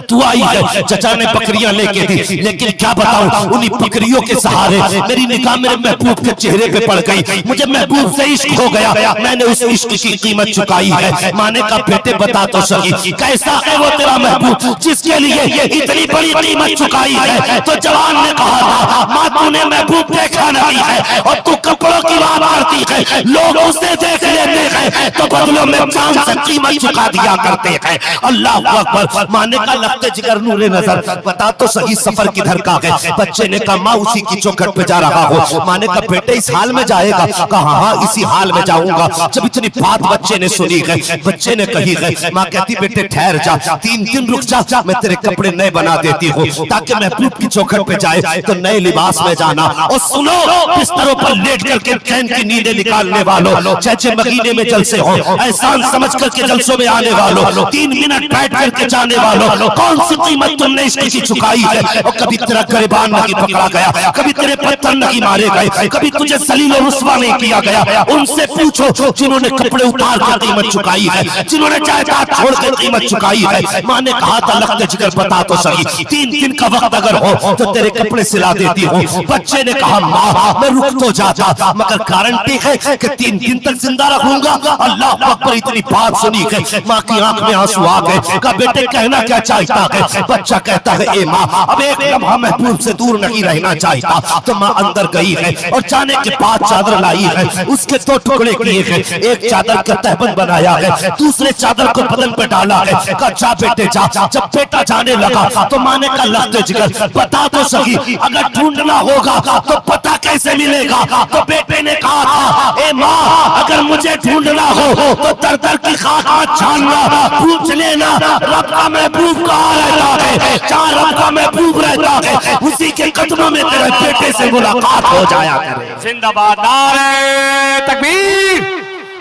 तू आई है चचा ने बकरियां लेके दी, लेकिन क्या बताऊं उन्हीं बकरियों के सहारे मेरी निगाह मेरे महबूब के चेहरे पे पड़ गई, मुझे महबूब से इश्क हो गया, मैंने उस इश्क की कीमत चुकाई है। माँ ने कहा बेटे बता तो सही कैसा है वो तेरा महबूब जिसके लिए इतनी बड़ी कीमत चुकाई है? तो जवान ने कहा था माँ तूने महबूब देखा नहीं है और तू कपड़ों की बात करती है, लोग उसे देख लेते हैं तो बदलों में जान से कीमत चुका दिया करते हैं। अल्लाह अकबर। माँ ने कहा लगते जिगर नूरे नजर, बता तो सही सफर किधर का है? बच्चे ने कहा माँ उसी की चौखट पे जा रहा हो। माँ ने कहा बेटे इस हाल में जाएगा? कहा हाँ इसी हाल में जाऊंगा। जब इतनी बात बच्चे ने सुनी है, बच्चे ने कही है, माँ कहती बेटे ठहर जा, 3 दिन रुक जा, मैं तेरे कपड़े नए बना देती हूँ ताकि महबूब की चौखट पे जाए तो नए लिबास में जाना। और सुनो बिस्तरों पर लेट करके चैन की नींदें निकालने वालों, 6 महीने में जलसे हो, एहसान समझ करके जलसों में आने वालों, 3 मिनट बैठ करके जाने वालों, कौन सी कीमत तुमने इसकी चुकाई है? और कभी तेरा गिरबान नहीं पकड़ा गया, कभी तेरे पत्थर नहीं मारे गए, कभी तुझे जलील और रुस्वा नहीं किया गया। उनसे पूछो जिन्होंने कपड़े उतार कर कीमत चुकाई है, जिन्होंने जायदाद छोड़ कर कीमत चुकाई है। माँ ने कहा था लगते जिगर बता तो सही 3 दिन का वक्त अगर हो तो तेरे कपड़े सिला देती हूँ। बच्चे ने कहा माँ मैं रुक तो जाता मगर गारंटी है कि 3 दिन तक जिंदा रहूंगा। अल्लाह अकबर। इतनी बात सुनी है माँ की आंख में आंसू आ गए। कहा बेटे कहना क्या चाहता है? बच्चा कहता है ए माँ अब एक लम्हा महबूब से दूर नहीं रहना चाहता। तो माँ अंदर गई है और जाने के बाद चादर लाई है, उसके दो टुकड़े किए हैं, एक चादर का तहबंद बनाया है, दूसरे चादर को बदन पे डाला है। कहा जा बेटे जा। जब बेटा जाने लगा तो माँ ने कहा लगते जिगर बता तो सही, अगर ढूंढना होगा तो पता कैसे मिलेगा? तो बेटे ने कहा था ए माँ अगर मुझे ढूंढना हो तो दर दर की खाक छानना, पूछ लेना रब का महबूब कहाँ रहता है। जहाँ रब का महबूब रहता है उसी के कदमों में तेरे बेटे से मुलाकात हो जाया करे। जिंदाबाद। नारे तकबीर,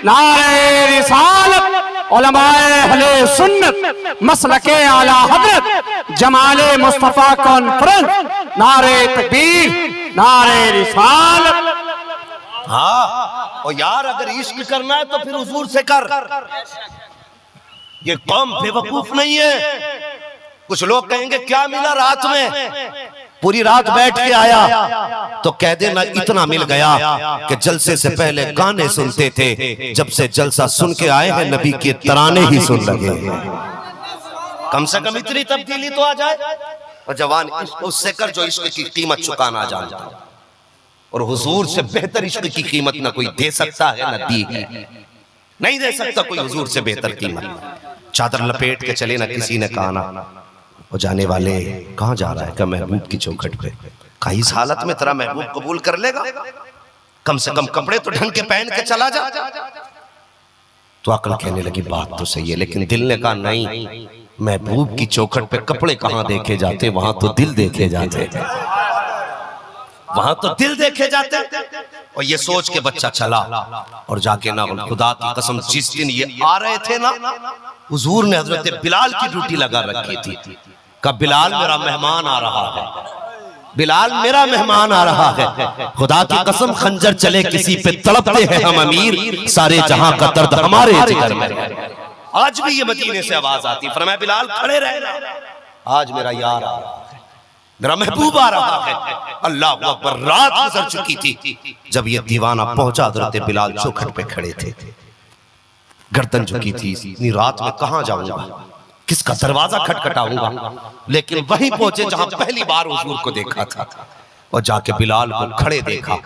नारे रिसालत, उलमाए अहले सुन्नत, मसलके आला हजरत, जमाले मुस्तफा कॉन्फ्रेंस। नारे तकबीर, नारे रिसालत। हाँ और यार अगर इश्क करना है तो फिर हुजूर से कर। ये कौम बेवकूफ नहीं है। कुछ लोग कहेंगे क्या मिला रात में, पूरी रात बैठ के आया, तो कह देना इतना मिल गया कि जलसे से पहले गाने सुनते थे, जब से जलसा सुन के आए हैं नबी के तराने ही सुन लगे। कम से कम इतनी तब्दीली तो आ जाए। और जवान उससे कर जो इश्क की कीमत चुकाना जानता है, और हुजूर से बेहतर इश्क की कीमत ना कोई दे सकता है ना दी, नहीं दे सकता कोई हुजूर से बेहतर कीमत। चादर लपेट के चले ना किसी ने कहा ना वो जाने वाले कहाँ जा रहा है? क्या महबूब की चौखट पे। कहा इस हालत में तेरा महबूब कबूल कर लेगा? कम से कम कपड़े तो ढंग के पहन के चला जा। तो अकल कहने लगी बात तो सही है, लेकिन दिल ने कहा नहीं, महबूब की चौखट पे कपड़े कहाँ देखे जाते, वहां तो दिल देखे जाते, वहां तो दिल देखे जाते। और ये सोच के बच्चा चला और जाके ना खुदा की कसम जिस दिन ये आ रहे थे ना, हुजूर ने हजरत बिलाल की ड्यूटी लगा रखी थी। कब बिलाल मेरा मेहमान आ रहा है, बिलाल मेरा मेहमान आ रहा है। खुदा की कसम खंजर चले किसी पे तड़पते हैं हम अमीर, सारे जहां का दर्द हमारे जिगर में। आज भी ये मदीने से आवाज आती, फरमाया बिलाल खड़े रहना, आज मेरा यार आ रहा है, मेरा महबूब आ रहा है। अल्लाह अकबर। रात गुजर चुकी थी जब ये दीवाना पहुंचा। हजरत बिलाल चौखट पे खड़े थे, गर्दन झुकी थी। इतनी रात में कहां जाऊंगा, किसका दरवाजा खटखटाऊंगा? लेकिन वहीं पहुंचे जहां पहली बार हुजूर को देखा था, और जाके बिलाल को खड़े देखा,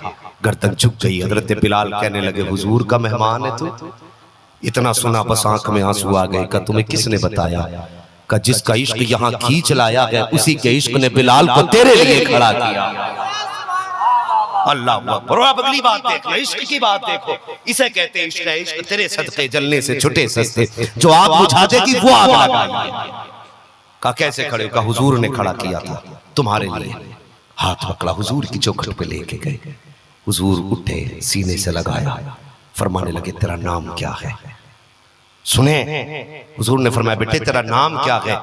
गर्दन झुक गई। हजरत बिलाल कहने लगे हुजूर का मेहमान है तू? इतना सुना बस आंख में आंसू आ गए। का तुम्हें किसने बताया? का जिसका इश्क यहाँ खींच लाया है उसी के इश्क ने बिलाल को तेरे लिए खड़ा किया। अल्लाह अकबर। अब अगली बात देखो, इश्क की बात देखो। इसे कहते हैं इश्क है। इश्क तेरे सदके जलने से छुटे सस्ते, जो आग बुझा देगी वो आग लगाएगी। का कैसे खड़े? का हुजूर ने खड़ा किया था तुम्हारे लिए। हाथ पकड़ा, हुजूर की चौखट पे लेके गए। हुजूर उठे, सीने से लगाया, फरमाने लगे तेरा नाम क्या है? सुने, हुजूर ने फरमाया बेटे तेरा नाम क्या है?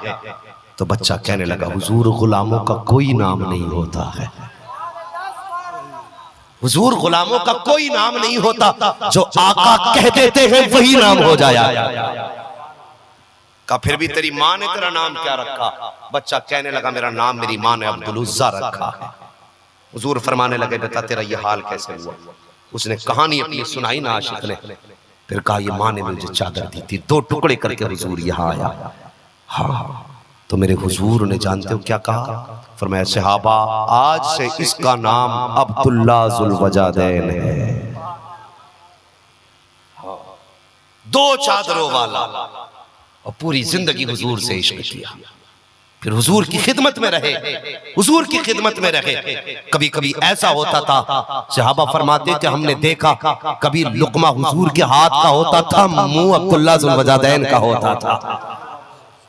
तो बच्चा कहने लगा हुजूर गुलामों का कोई नाम नहीं होता है, हुजूर गुलामों का कोई नाम नहीं होता, जो आका कह देते हैं वही नाम हो जाया। का फिर भी तेरी माँ ने तेरा नाम क्या रखा? बच्चा कहने लगा मेरा नाम मेरी माँ ने अब्दुल उज़्ज़ा रखा है। हुजूर फरमाने लगे बेटा तेरा ये हाल कैसे हुआ? उसने कहानी अपनी सुनाई ना आशिक ने। फिर कहा ये माँ ने मुझे चादर दी थी, 2 टुकड़े करके हुजूर यहाँ आया। हाँ तो मेरे हुजूर ने जानते हो क्या कहा? फरमाया सहाबा आज से इसका नाम अब्दुल्ला ज़ुल्वजादैन है। 2 चादरों वाला, और पूरी जिंदगी हुजूर से इश्क किया। फिर हुजूर की खिदमत में रहे, हुजूर की खिदमत में रहे। कभी कभी ऐसा होता था, सहाबा फरमाते थे हमने देखा कभी लुकमा हुजूर के हाथ का होता था, मुंह अब्दुल्ला ज़ुल्वजादैन का होता था।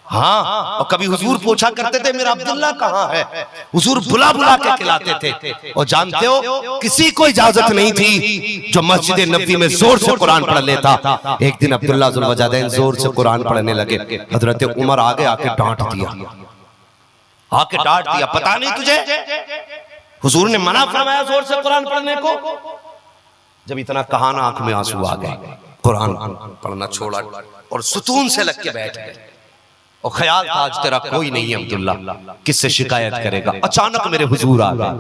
हाँ, और कभी हुजूर पूछा करते थे मेरा अब्दुल्ला कहाँ है? हुजूर बुला बुला के खिलाते थे। और जानते हो किसी को इजाजत नहीं थी जो मस्जिद नबवी में जोर से कुरान पढ़ लेता। एक दिन अब्दुल्ला ज़ुल्वजादैन जोर से कुरान पढ़ने लगे, हजरत उमर आगे आके डांट दिया, पता नहीं तुझे हुजूर ने मना फरमाया जोर से कुरान पढ़ने को? जब इतना कहा ना आंख में आंसू आ गए, कुरान पढ़ना छोड़ा और सुतून से लग के बैठ गए। और ख्याल था आज तेरा कोई नहीं है अब्दुल्ला, किससे शिकायत करेगा। अचानक मेरे हुजूर आ गए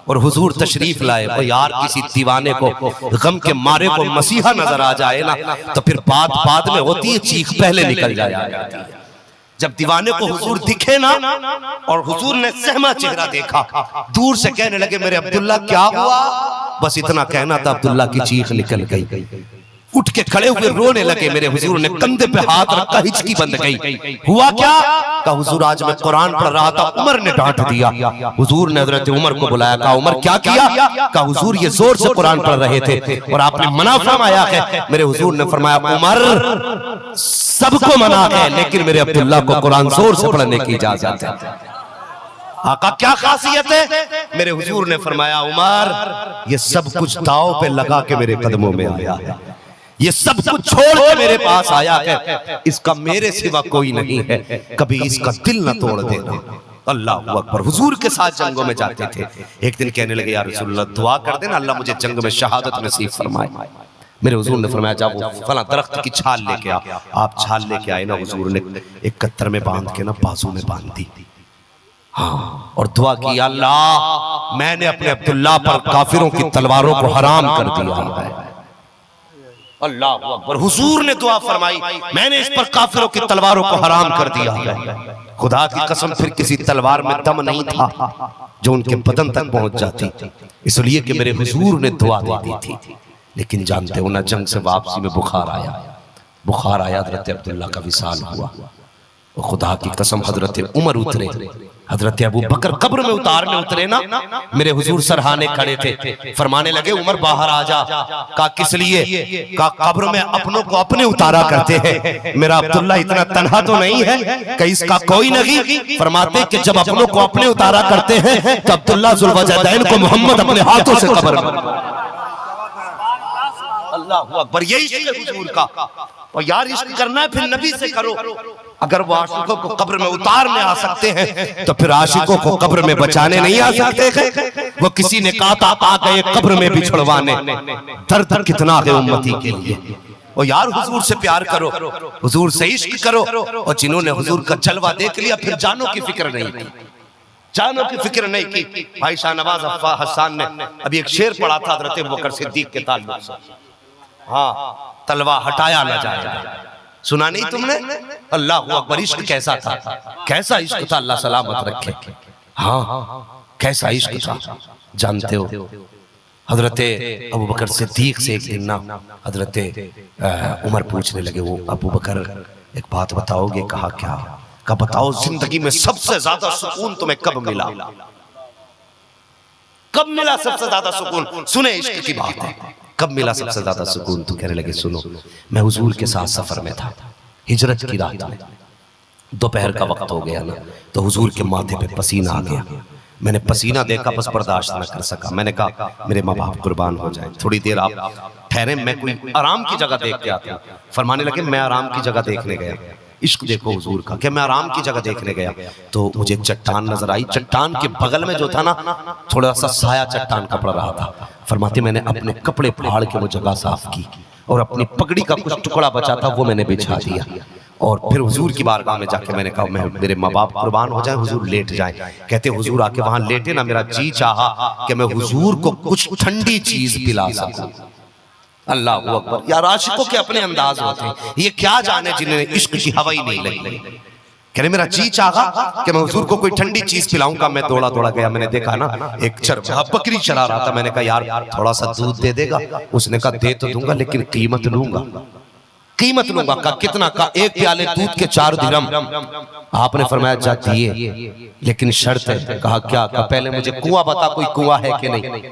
और हुजूर तशरीफ लाए। और यार किसी दीवाने को गम के मारे को मसीहा नजर आ जाए ना तो फिर बात बाद में होती है, चीख पहले निकल जाए। जब दीवाने को हुजूर दिखे ना और हुजूर ने सहमा चेहरा देखा, दूर से कहने लगे मेरे अब्दुल्ला क्या हुआ। बस इतना कहना था, अब्दुल्ला की चीख निकल गई। उठ के खड़े हुए रोने लगे। मेरे हुजूर ने कंधे पे हाथ रखा, हिचकी बंद गई। हुआ क्या? कहा हुजूर आज मैं कुरान पढ़ रहा था, उमर ने डांट दिया। हुजूर ने हजरत उमर को बुलाया, कहा उमर क्या किया? कहा हुजूर ये जोर से कुरान पढ़ रहे थे और आपने मना फरमाया है। मेरे हुजूर ने फरमाया उमर सबको मना है, लेकिन मेरे अब्दुल्ला को कुरान जोर से पढ़ने की इजाजत है। आका क्या खासियत है? मेरे हुजूर ने फरमाया उमर ये सब कुछ दांव पे लगा के मेरे कदमों में आया है, ये सब कुछ छोड़ के मेरे पास आया है, इसका मेरे सिवा कोई नहीं है, कभी इसका दिल न तोड़ देना। अल्लाह अकबर। हुजूर के साथ जंगों में जाते थे। एक दिन कहने लगे या रसूलल्लाह दुआ कर देना अल्लाह मुझे जंग में शहादत नसीब फरमाए। मेरे हुजूर ने फरमाया जा वो फला दरख्त की छाल लेके आ। आप छाल लेके आए ना, हुजूर ने एक कत्तर में बांध के ना बाजू में बांध दी। हाँ, और दुआ की अल्लाह मैंने अपने अब्दुल्ला पर काफिरों की तलवारों को हराम कर दिया है। अल्लाह अकबर। हुजूर ने दुआ फरमाई मैंने इस पर काफिरों की तलवारों को हराम कर दिया है। खुदा की कसम फिर किसी तलवार में दम नहीं था जो उनके बदन तक पहुंच जाती, इसलिए कि मेरे हुजूर ने दुआ दे दी थी। लेकिन जानते हो ना जंग से वापसी में बुखार आया, हजरत अब्दुल्ला का विसाल हुआ। खुदा की कसम हजरत उमर उतरे, हजरत अबू बकर कब्र में उतरे ना, मेरे हुजूर सरहाने खड़े थे। फरमाने लगे उमर बाहर आ जा। का किस लिए? का कब्र में अपनों को अपने उतारा करते हैं, मेरा अब्दुल्ला इतना तन्हा तो नहीं है कि इसका कोई नहीं। फरमाते कि जब अपनों को अपने उतारा करते हैं तो अब्दुल्ला जुल्वजदैन को मोहम्मद अपने हाथों से कब्र में। अल्लाह अकबर। यही हुजूर का। और यार इश्क करना है फिर नबी से करो। अगर वो आशिकों को कब्र में उतारने आ सकते हैं तो फिर आशिकों को कब्र में बचाने नहीं आ सकते। वो किसी ने कहा था आ गए कब्र में बिछड़वाने, दर्द कितना है उम्मती के लिए। और यार हुजूर से प्यार करो, हुजूर से इश्क करो। और जिन्होंने हुजूर का जलवा देख लिया फिर जानों की फिक्र नहीं की, जानों की फिक्र नहीं की। भाई शाहनवाज हसन ने अभी एक शेर पढ़ा था हजरत अबू बकर सिद्दीक के ताल्लुक से। हाँ, तलवा हटाया न जाएगा, सुना नहीं तुमने? अल्लाह अकबर। इश्क कैसा था, कैसा इश्क था, अल्लाह सलामत रखे। हाँ, कैसा इश्क था जानते हो। हजरत अबू बकर सिद्दीक से एक दिन ना हजरत उमर पूछने लगे, वो अबू बकर एक बात बताओगे? कहा क्या? का बताओ जिंदगी में सबसे ज्यादा सुकून तुम्हें कब मिला? कब मिला सबसे ज्यादा सुकून? सुने इश्क की बात है, कब मिला सबसे ज्यादा सुकून? तो कहने लगे सुनो, मैं हुजूर के साथ सफर में था, हिजरत की रात में, दोपहर का वक्त हो गया ना, तो हुजूर के माथे पे पसीना आ गया। मैंने पसीना देखा, बस बर्दाश्त न कर सका। मैंने कहा मेरे माँ बाप कुर्बान हो जाए, थोड़ी देर आप ठहरे, मैं कोई आराम की जगह देख के आता हूँ। फरमाने लगे मैं आराम की जगह देखने गया। इश्क देखो हुजूर का, कि मैं आराम की जगह देखने गया तो मुझे चट्टान नजर आई। चट्टान के बगल में जो था ना थोड़ा सा साया चट्टान का पड़ रहा था। फरमाते मैंने अपने कपड़े फाड़ के वो जगह साफ की और अपनी पगड़ी का कुछ टुकड़ा बचा था वो मैंने बिछा दिया। और फिर हुजूर की बारगाह में जाके मैंने कहा मैं मेरे माँ बाप कुर्बान हो जाए, हुजूर लेट जाए। कहते हुजूर आके वहां लेटे ना, मेरा जी चाहा कि मैं हुजूर को कुछ ठंडी चीज पिला सकूं। अल्लाह अकबर। यार आशिकों के अपने अंदाज होते हैं, ये क्या जाने जिन्हें इश्क की हवा ही नहीं लगी। कह रहे मेरा जी चाहा कि मैं हुजूर को कोई ठंडी चीज पिलाऊंगा। मैं दौड़ा दौड़ा गया, मैंने देखा ना एक चरवाहा बकरी चरा रहा था। मैंने कहा यार थोड़ा सा दूध दे देगा? उसने कहा दे तो दूंगा लेकिन कीमत लूंगा, कीमत लूंगा। का कितना? का एक प्याले दूध के 4 दिरहम। आपने फरमाया जा दिए, लेकिन शर्त है। कहा क्या? का पहले मुझे कुआं बता, कोई कुआं है कि नहीं?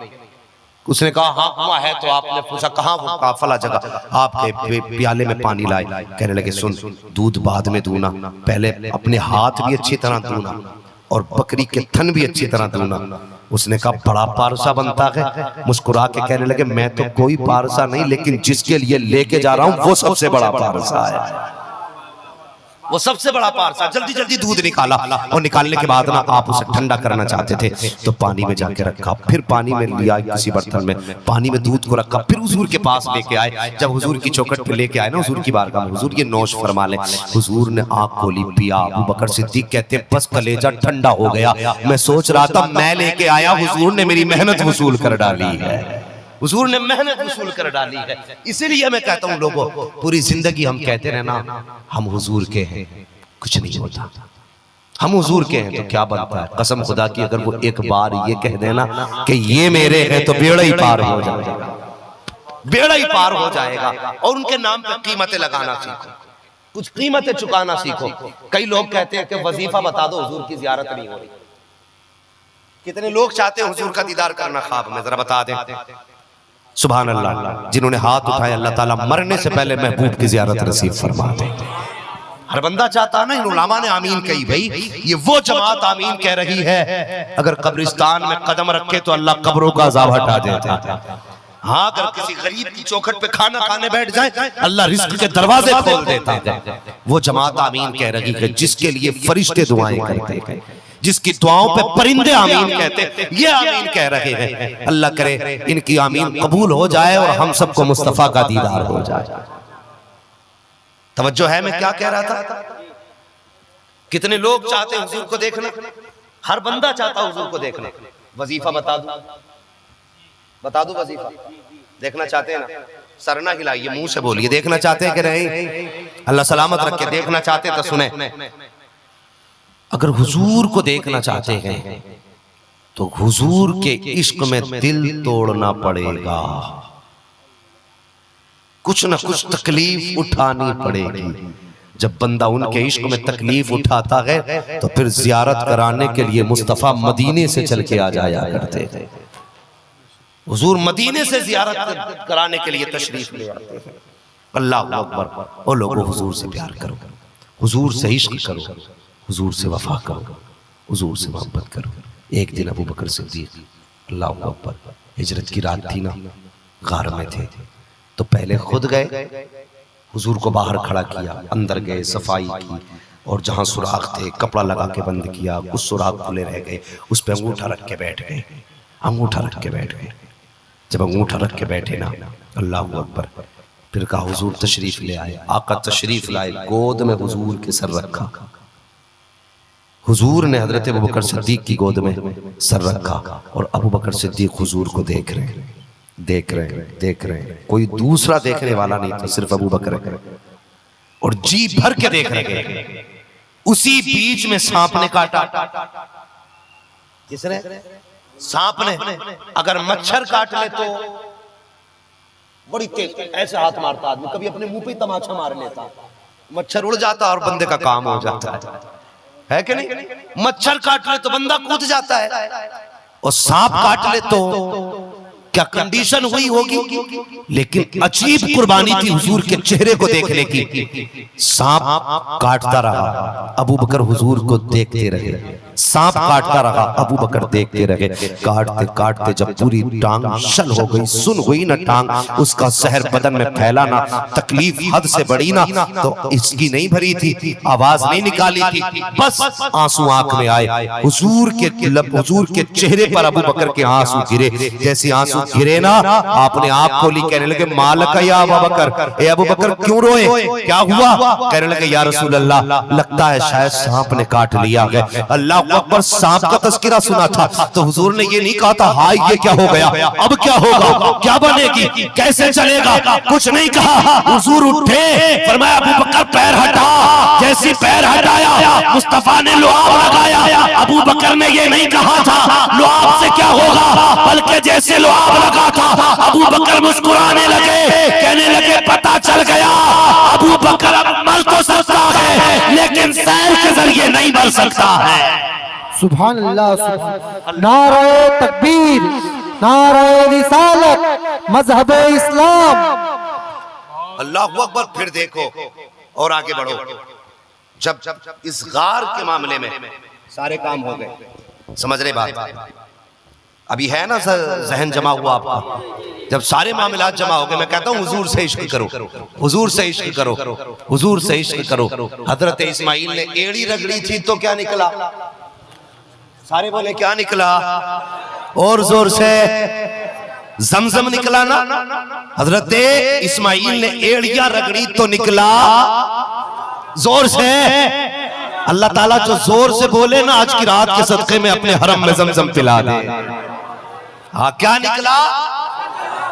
उसने कहा हाँ कुआं है। तो आपने पूछा कहाँ? वो कहा फला जगह। आपके प्याले में पानी लाए। कहने लगे सुन, दूध बाद में दूना, पहले अपने हाथ भी अच्छी तरह दूना और बकरी के थन भी अच्छी तरह दूना। उसने कहा बड़ा पारसा बनता है। मुस्कुरा के कहने लगे मैं तो कोई पारसा नहीं, लेकिन जिसके लिए लेके जा रहा हूं वो सबसे बड़ा पारसा है, वो सबसे बड़ा पारसा, जल्दी जल्दी दूध निकाला और निकालने के बाद ना आप उसे ठंडा करना चाहते थे तो पानी में जाके रखा, फिर पानी में लिया किसी बर्तन में, पानी में दूध को रखा, फिर हुजूर के पास लेके आए। जब हुजूर की चौखट पे लेके आए ना हुजूर की बारगाह में, हुजूर ये नौश फरमा ले। हुजूर ने आंख खोली, पिया। अबू बकर सिद्दीक कहते हैं बस कलेजा ठंडा हो गया। मैं सोच रहा था मैं लेके आया, हुजूर ने मेरी मेहनत वसूल कर डाली है, हुजूर ने मेहनत वसूल कर डाली है। इसीलिए मैं कहता हूँ लोगों, पूरी जिंदगी हम कहते रहे ना हम हुजूर के हैं, कुछ नहीं होता। हम हुजूर के हैं तो क्या बनता है? कसम खुदा की अगर वो एक बार ये कह देना कि ये मेरे हैं तो बेड़ा ही पार हो जाएगा, बेड़ा ही पार हो जाएगा। और उनके नाम पे कीमतें लगाना सीखो, कुछ कीमतें चुकाना सीखो। कई लोग कहते हैं कि वजीफा बता दो, हुजूर की जियारत नहीं हो रही। कितने लोग चाहते हैं हुजूर का दीदार करना ख्वाब में, जरा बता दें। सुभान अल्लाह, जिन्होंने हाथ उठाए अल्लाह ताला मरने से पहले महबूब की जियारत नसीब फरमा दे। हर बंदा चाहता है ना। इन उलामा ने आमीन कही, भाई ये वो जमात आमीन कह रही है अगर कब्रिस्तान में कदम रखे तो अल्लाह कब्रों का अज़ाब हटा देता है। हाँ, अगर किसी गरीब की चौखट पे खाना खाने बैठ जाए अल्लाह रिस्क के दरवाजे खोल देता है। वो जमात आमीन कह रही है जिसके लिए फरिश्ते दुआएं करते हैं, जिसकी दुआओं पे परिंदे आमीन कहते हैं, ये आमीन कह रहे हैं। अल्लाह करे इनकी आमीन कबूल हो जाए और हम सबको मुस्तफा का दीदार हो जाए। तवज्जो है मैं क्या कह रहा था? कितने लोग चाहते हैं हुजूर को देखना, हर बंदा चाहता है हुजूर को देखना। वजीफा बता दूं, बता दूं वजीफा देखना चाहते हैं ना? सर ना हिलाइए, मुंह से बोलिए। देखना चाहते हैं कि नहीं? अल्लाह सलामत रखे। देखना चाहते हैं तो सुने, अगर हुजूर को देखना चाहते हैं तो हुजूर के इश्क में दिल तोड़ना पड़ेगा, कुछ ना कुछ तकलीफ उठानी पड़ेगी। जब बंदा उनके इश्क में तकलीफ उठाता है तो फिर जियारत कराने के लिए मुस्तफा मदीने से चल के आ जाया करते हैं। हुजूर मदीने से जियारत कराने के लिए तशरीफ ले आते हैं। अल्लाह अकबर। और लोगों हुजूर से प्यार करो, हुजूर से इश्क करो, हुजूर से वफा करो, हुजूर से मोहब्बत करो। एक दिन अबू बकर सिद्दीक अल्लाह अकबर, हिजरत की रात थी ना, गार में थे तो पहले खुद गए, हुजूर को बाहर खड़ा किया, अंदर गए, सफाई की और जहां सुराख थे कपड़ा लगा के बंद किया, उस सुराख खुले रह गए, उस पे अंगूठा रख के बैठ गए, अंगूठा रख के बैठ गए। जब अंगूठा रख के बैठे ना, अल्लाह अकबर, फिर कहा हुजूर तशरीफ ले आए। आका तशरीफ लाए, गोद में हुजूर के सर रखा। हुजूर ने हजरत अबू बकर सिद्दीक की गोद में सर रखा और अबू बकर सिद्दीक हुजूर को देख रहे हैं, देख रहे हैं, देख रहे हैं। कोई दूसरा देखने वाला नहीं था, सिर्फ अबू बकर और जी भर के देख रहे हैं। उसी बीच में सांप ने काटा। किसने? सांप ने। अगर मच्छर काट ले तो बड़ी तेज ऐसे हाथ मारता आदमी, कभी अपने मुंह पे तमाचा मार लेता, मच्छर उड़ जाता और बंदे का काम हो जाता है कि नहीं? मच्छर काट ले तो बंदा कूद जाता है और सांप काट ले तो क्या कंडीशन हुई होगी। लेकिन अजीब कुर्बानी थी हुजूर के चेहरे को देखने की। सांप काटता रहा, अबू बकर हुजूर को देखते रहे। सांप काटता रहा, अबू बकर देखते रहे। काटते काटते जब पूरी टांग शल हो गई, सुन हुई ना टांग, उसका जहर बदन में फैला ना, तकलीफ हद से बड़ी ना, तो इसकी नहीं भरी थी, आवाज नहीं निकाली थी, बस आंसू आंख में आए। हुजूर के चेहरे पर अबू बकर के आंसू गिरे। जैसे आंसू गिरे ना, आपने आंख खोली, कहने लगे मालक या अबू बकर, ए अबू बकर क्यों रोए, क्या हुआ? कहने लगे या रसूल अल्लाह, लगता है शायद सांप ने काट लिया है। अल्लाह अकबर, सांप का तस्करा सुना था तो हुजूर ने ये नहीं कहा था हाय ये क्या हो गया, अब क्या होगा, क्या बनेगी, कैसे चलेगा, कुछ नहीं कहा। हुजूर उठे, फरमाया अबू बकर पैर हटा। जैसी पैर हटाया मुस्तफा ने लुआब लगाया। अबू बकर ने ये नहीं कहा था लुआब से क्या होगा, बल्कि जैसे लुआब लगा था अबू बकर मुस्कुराने लगे, कहने लगे पता चल गया अबू बकर अब मर तो सकता है लेकिन सैर के जरिए नहीं मर सकता है। सुभान अल्लाह। नारे तकबीर, नारे रिसालत, मजहब इस्लाम। अल्लाह अकबर। फिर देखो और आगे बढ़ो। जब इस गार के मामले में सारे काम हो गए, समझ रहे बात? अभी है ना जहन जमा हुआ आपका? जब सारे मामलात जमा हो गए, मैं कहता हूं हुजूर से इश्क करो, हुजूर से इश्क करो, हुजूर से इश्क करो। हजरत इस्माइल ने एड़ी रगड़ी थी तो क्या निकला? सारे बोले क्या निकला? और जोर से जमजम निकला ना। हजरत इस्माइल ने एड़ियां रगड़ी तो निकला जोर से। अल्लाह ताला जो जोर से बोले ना, आज की रात के सदके में अपने हरम में जमजम पिला दे। हाँ, क्या निकला?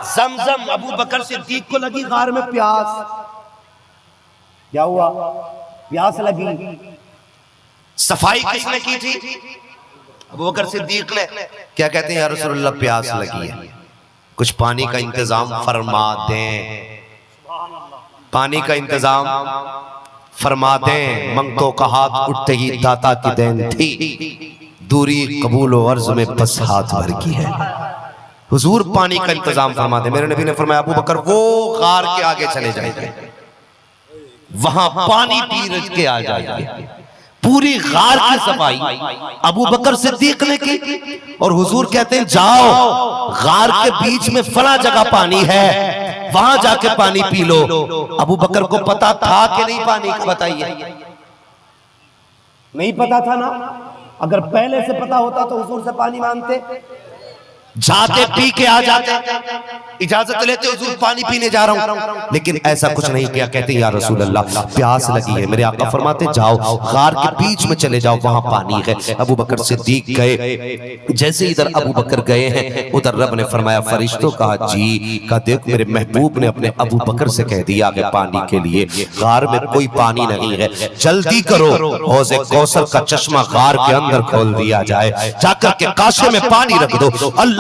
जमजम। अबू बकर सिद्दीक को लगी गार में प्यास। क्या हुआ? प्यास लगी। सफाई किसने की थी? अबू बकर सिद्दीक ने। क्या कहते हैं या रसूलल्लाह, प्यास लगी है, कुछ पानी का इंतजाम फरमा दें, पानी का इंतजाम फरमा दें। मंगतों का हाथ उठते ही दाता की देन थी, दूरी कबूल और अर्ज में बस हाथ भर की है। हुजूर पानी का इंतजाम फरमा दे। मेरे नबी ने फरमाया अबू बकर वो गार के आगे चले जाएंगे, वहां पानी पी रज के आ जाएंगे। पूरी गार की सफाई अबू बकर सिद्दीक ने की। और हुजूर कहते हैं जाओ, गार के बीच में फला जगह पानी है, वहां जाके पानी पी लो। अबू बकर को पता था कि नहीं पानी का? बताइए, नहीं पता था ना। अगर पहले से पता होता तो हुजूर से पानी मांगते, जाते पी के आ जाते, इजाजत लेते हुजूर पानी पीने जा रहा हूं। लेकिन ऐसा कुछ नहीं किया। कहते या रसूल अल्लाह प्यास लगी है। मेरे आका फरमाते जाओ गार के बीच में चले जाओ, वहां पानी है। अबू बकर सिद्दीक गए। जैसे इधर अबू बकर गए हैं, उधर रब ने फरमाया फरिश्तों कहा जी का देख मेरे महबूब ने अपने अबू बकर से कह दिया कि पानी के लिए गार में कोई पानी नहीं है, जल्दी करो हौज़े कौसर का चश्मा गार के अंदर खोल दिया जाए, जाकर के काशे में पानी रख दो।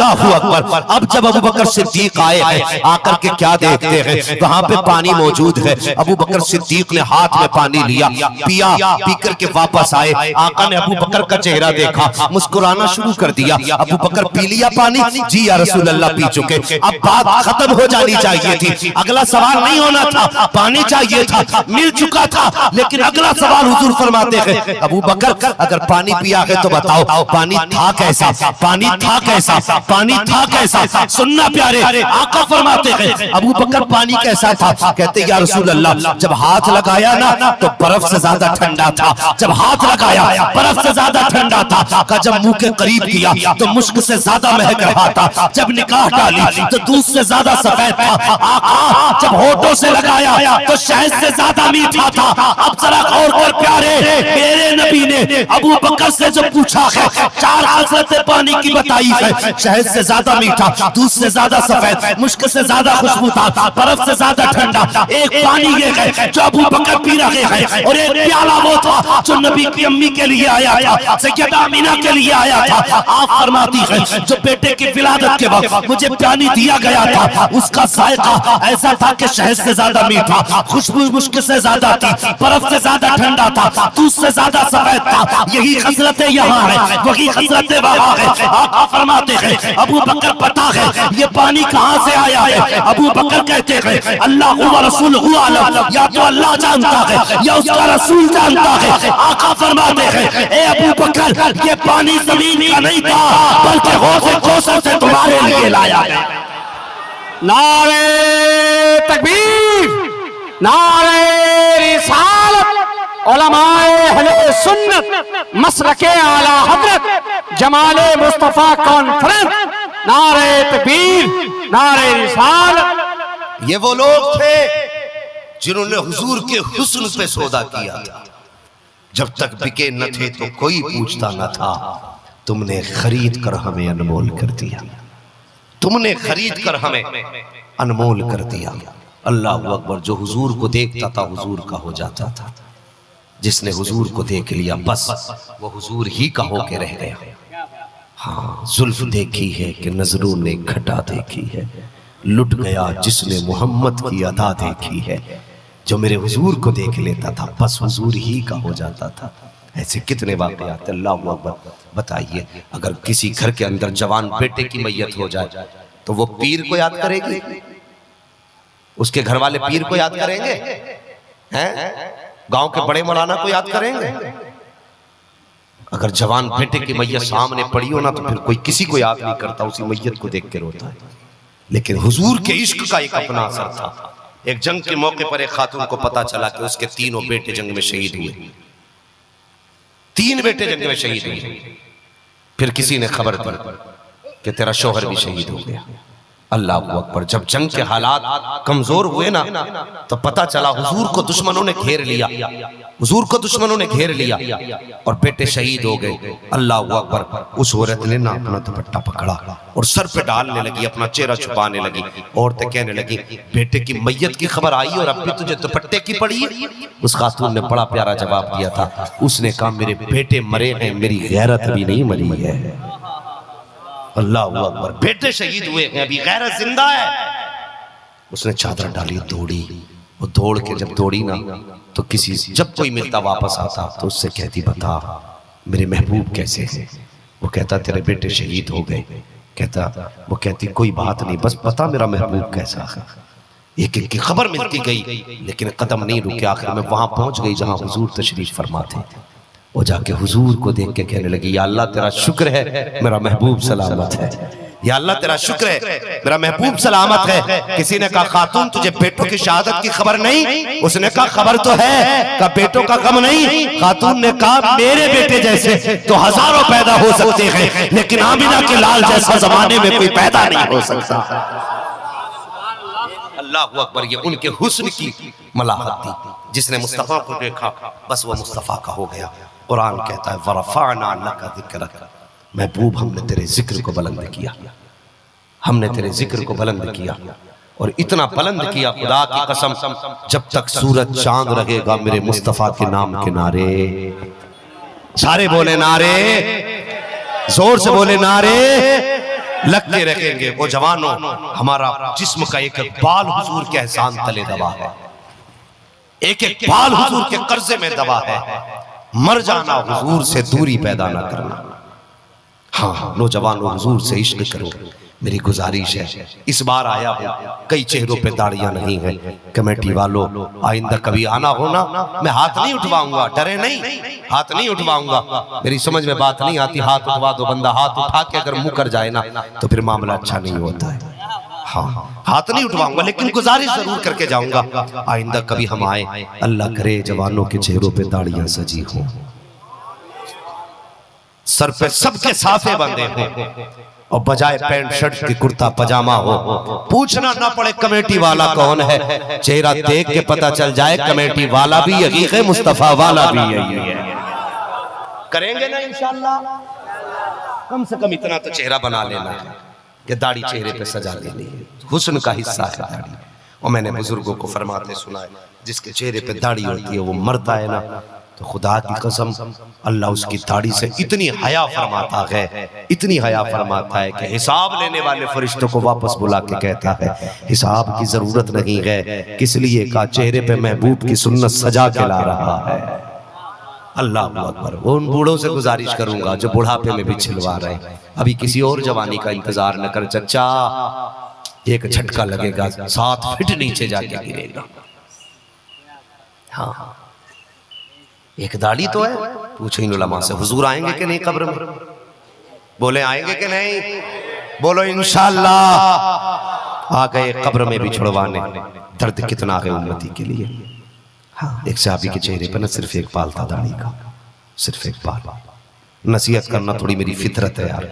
अल्लाहू अकबर। अब जब अबू बकर सिद्दीक आए हैं, आकर के क्या देखते हैं? वहां पे पानी मौजूद है। अबू बकर सिद्दीक ने हाथ में पानी लिया, पिया, पीकर के वापस आए। आका ने अबू बकर का चेहरा देखा, मुस्कुराना शुरू कर दिया। अबू बकर पी लिया पानी? जी या रसूल अल्लाह पी चुके। अब बात खत्म हो जानी चाहिए थी, अगला सवाल नहीं होना था, पानी चाहिए था, मिल चुका था। लेकिन अगला सवाल हुजूर फरमाते हैं अबू बकर अगर पानी पिया है तो बताओ पानी था कैसा? पानी था कैसा? पानी था कैसा? सुनना प्यारे, आका फरमाते हैं अबू बकर पानी कैसा था? कहते या रसूल अल्लाह जब हाथ लगाया ना तो बर्फ से ज्यादा ठंडा था। जब हाथ लगाया बर्फ से ज्यादा ठंडा था। का जब मुंह के करीब किया तो मुश्क से ज्यादा महक रहा था। जब निकाह डाली तो दूध से ज्यादा सफेद था। आका जब होठों से लगाया तो शहद से ज्यादा मीठा था। अब जरा गौर कर प्यारे, मेरे नबी ने अबू बकर से जो पूछा है, चार हजरत पानी की बताई है, शहद से ज्यादा मीठा, दूध से ज्यादा सफेद, मुश्क से ज्यादा खुशबूदार, बर्फ से ज्यादा ठंडा। एक पानी ये है जो अबू बकर पी रहे हैं, और एक प्याला वो था जो नबी की अम्मी के लिए आया था, सैयदा अमीना के लिए आया था। आप फरमाती हैं जो बेटे की विलादत के वक्त मुझे पानी दिया गया था, उसका जायका ऐसा था कि शहद से ज्यादा मीठा, खुशबू मुश्क से ज्यादा थी, बर्फ से ज्यादा ठंडा था, दूध से ज्यादा सफेद था। यही हजरतें यहाँ है, वही हजरतें वहाँ है। आप फरमाते हैं अबू बकर पता है ये पानी कहाँ से आया है? अबू बकर कहते हैं अल्लाह व रसूल आलम, या तो अल्लाह जानता है या उसका रसूल जानता है। आका फरमाते हैं ए अबू बकर ये पानी जमीन का नहीं था, बल्कि हौज़े कौसर से तुम्हारे लिए लाया है। नारे तकबीर, नारे रिसालत, उलमाए अहले सुन्नत, मसलके आला हजरत, जमाले मुस्तफा कॉन्फ्रेंस, नारे तकबीर, नारे रिसालत। ये वो लोग थे जिन्होंने हुजूर के हुस्न पे सौदा किया था। जब तक बिके न थे तो कोई पूछता न था, तुमने खरीद कर हमें अनमोल कर दिया, तुमने खरीद कर हमें अनमोल कर दिया। अल्लाह अकबर। जो हुजूर को देखता था हुजूर का हो जाता था, जिसने हुजूर को देख लिया बस वो हुजूर ही का होके रह गया। हाँ, जुल्फ देखी है कि नजरों ने घटा देखी है, लुट गया जिसने मोहम्मद की अदा देखी है। जो मेरे हुजूर को देख लेता था बस हुजूर ही का हो जाता था। ऐसे कितने वाक़यात। अल्लाह अकबर। बताइए अगर किसी घर के अंदर जवान बेटे की मैयत हो जाए तो वो पीर को याद करेगी? उसके घर वाले पीर को याद करेंगे? हैं? गांव के बड़े मौलाना को याद करेंगे? अगर जवान बेटे की मैयत सामने पड़ी हो ना तो फिर कोई किसी को याद नहीं करता, उसी मैयत को देख के रोता है। लेकिन हुजूर के इश्क का एक अपना असर था। एक जंग के मौके पर एक खातून को पता चला कि उसके तीनों बेटे जंग में शहीद हुए, 3 बेटे जंग में शहीद हुए। फिर किसी ने खबर दी कि तेरा शौहर भी शहीद हो गया। अल्लाह अकबर। जब जंग के हालात कमजोर हुए ना, तो पता चला हुजूर को दुश्मनों ने घेर लिया, हुजूर को दुश्मनों ने घेर लिया और बेटे शहीद हो गए। अल्लाह अकबर। उस औरत ने ना अपना दुपट्टा पकड़ा और सर पे डालने लगी, अपना चेहरा छुपाने लगी। औरतें कहने लगी, बेटे की मैयत की खबर आई और अब भी तुझे दुपट्टे की पड़ी है। उस खातून ने बड़ा प्यारा जवाब दिया था। उसने कहा, मेरे बेटे मरे हैं, मेरी गैरत भी नहीं मरी है। अल्लाह अकबर। बेटे शहीद हुए हैं, अभी गैरत जिंदा है। उसने चादर डाली, दौड़ी। वो दौड़ के जब दौड़ी ना, तो किसी जब कोई मिलता वापस आता तो उससे कहती, बता मेरे महबूब कैसे हैं? वो कहता, तेरे बेटे शहीद हो गए। वो कहती, कोई बात नहीं, बस बता मेरा महबूब कैसा है। एक एक की खबर मिलती गई, लेकिन कदम नहीं रुके। आखिर में वहां पहुंच गई जहां हुजूर तशरीफ फरमा थे। वो जाके हुजूर को देख के कहने लगी, या अल्लाह तेरा शुक्र है मेरा महबूब सलामत है। या अल्लाह तेरा शुक्र है मेरा महबूब सलामत है। किसी ने कहा, खातून तुझे बेटों की शहादत की खबर नहीं? उसने कहा, खबर तो है। का बेटों का गम नहीं? खातून ने कहा, मेरे बेटे जैसे तो हजारों पैदा हो सकते हैं, लेकिन आमिना के लाल जैसा जमाने में कोई पैदा नहीं हो सकता। अल्लाह अकबर। ये उनके हुस्न की मलाहत थी। जिसने मुस्तफा को देखा बस वो मुस्तफा का हो गया। कुरान कहता है, वरफ़अना लका ज़िक्रक, महबूब हमने तेरे जिक्र को बुलंद किया, हमने तेरे जिक्र को बुलंद किया। और इतना बुलंद किया, खुदा की कसम, जब तक सूरज चांद रहेगा मेरे मुस्तफा के नाम के नारे। सारे बोले नारे, जोर से बोले नारे लगते रहेंगे। वो जवानों, हमारा जिस्म का एक एक बाल हुजूर के एहसान तले दबा है, एक एक बाल हुजूर के कर्जे में दबा है। मर जाना हुजूर से दूरी पैदा ना करना। हाँ नौजवानों, हुजूर से इश्क करो, मेरी गुजारिश है। इस बार आया हूँ, कई चेहरों पे दाढ़ियां नहीं है। कमेटी वालों, आइंदा कभी आना हो ना, मैं हाथ नहीं उठवाऊंगा, डरे नहीं, हाथ नहीं उठवाऊंगा। मेरी समझ में बात नहीं आती, हाथ उठवा दो। बंदा हाथ उठा के अगर मुंह कर जाए ना, तो फिर मामला अच्छा नहीं होता है। हाँ, हाथ नहीं उठवाऊंगा, लेकिन गुजारिश जरूर करके जाऊंगा। आइंदा कभी हम आए, अल्लाह करे जवानों के चेहरों पे दाढ़ियां सजी हो, सर पे सबके साफे बंधे हो, और बजाय पैंट शर्ट की कुर्ता पजामा हो। पूछना ना पड़े कमेटी वाला कौन है, चेहरा देख के पता चल जाए कमेटी वाला भी यही है, मुस्तफा वाला भी यही है। करेंगे ना इंशाअल्लाह। कम से कम इतना तो चेहरा बना लेना है कि दाढ़ी चेहरे पे सजा लेनी है। हुस्न का हिस्सा है दाढ़ी। और मैंने बुजुर्गों को फरमाते सुना है, जिसके चेहरे पे दाढ़ी होती है वो मरता है ना, तो खुदा की कसम अल्लाह उसकी दाढ़ी से इतनी हया फरमाता है, इतनी हया फरमाता है कि हिसाब लेने वाले फरिश्तों को वापस बुला के कहता है, हिसाब की जरूरत नहीं है, किस लिए का चेहरे पे महबूब की सुन्नत सजा के ला रहा है। अल्लाह अकबर। उन बूढ़ों से गुजारिश करूंगा जो बुढ़ापे में भी छिलवा रहे हैं, अभी किसी और जवानी का इंतजार न कर चचा, एक झटका लगेगा 7 फीट नीचे जाके गिरेगा। हाँ, एक दाढ़ी तो है। पूछो इन उलमा से, हुजूर आएंगे कि नहीं कब्र में? बोले आएंगे कि नहीं? बोलो इंशाअल्लाह। आ गए कब्र में भी छुड़वाने। दर्द कितना है उम्मती के लिए। हाँ, एक सहाबी के चेहरे पर न सिर्फ एक बाल था दाढ़ी का, सिर्फ एक बाल। नसीहत करना थोड़ी मेरी फितरत है यार,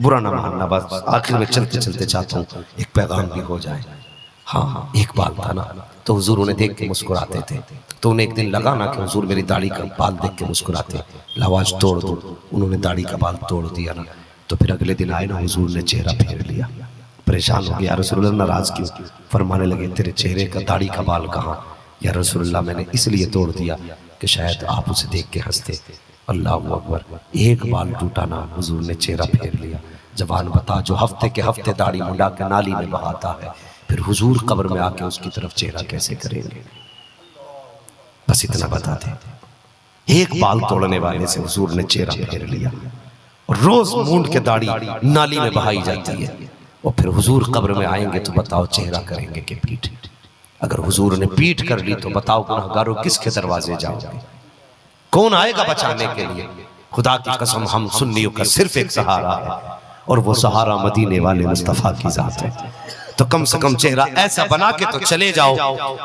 बुरा ना मानना। बस आखिर में चलते चलते चाहता हूँ एक पैगाम भी हो जाए। हाँ, एक बाल था ना, तो हुजूर उन्हें देख के मुस्कुराते थे। तो उन्हें एक दिन लगा ना कि हुजूर मेरी दाढ़ी का बाल देख के मुस्कुराते, लावाज तोड़ दो। उन्होंने दाढ़ी का बाल तोड़ दिया ना, तो फिर अगले दिन आए ना, हुजूर ने चेहरा फेर लिया। परेशान हो गया, रसूलुल्लाह नाराज क्यों? फरमाने लगे, तेरे चेहरे का दाढ़ी का बाल कहाँ? या रसूलुल्लाह मैंने इसलिए तोड़ दिया कि शायद आप उसे देख के हंसते। अल्लाह अकबर। एक बाल टूटा ना, हुजूर ने चेहरा फेर लिया। जवान बता, जो हफ्ते के हफ्ते दाढ़ी मुंडा के नाली में बहाता है, फिर हुजूर कब्र में आके उसकी तरफ चेहरा कैसे करेंगे? बस इतना बता दे। एक बाल तोड़ने वाले से हुजूर ने चेहरा फेर लिया। और रोज मूंड के दाढ़ी नाली में बहाई जाती है, और फिर हुजूर कब्र में आएंगे तो बताओ चेहरा करेंगे कि पीठ? अगर हुजूर ने पीठ कर ली तो बताओ गुनहगारों किसके दरवाजे जाओगे? कौन आएगा बचाने के लिए? खुदा की कसम, हम सुन्नियों का सिर्फ एक सहारा है, और वो सहारा मदीने वाले मुस्तफा की जात है। तो कम से कम चेहरा ऐसा बना के तो चले जाओ,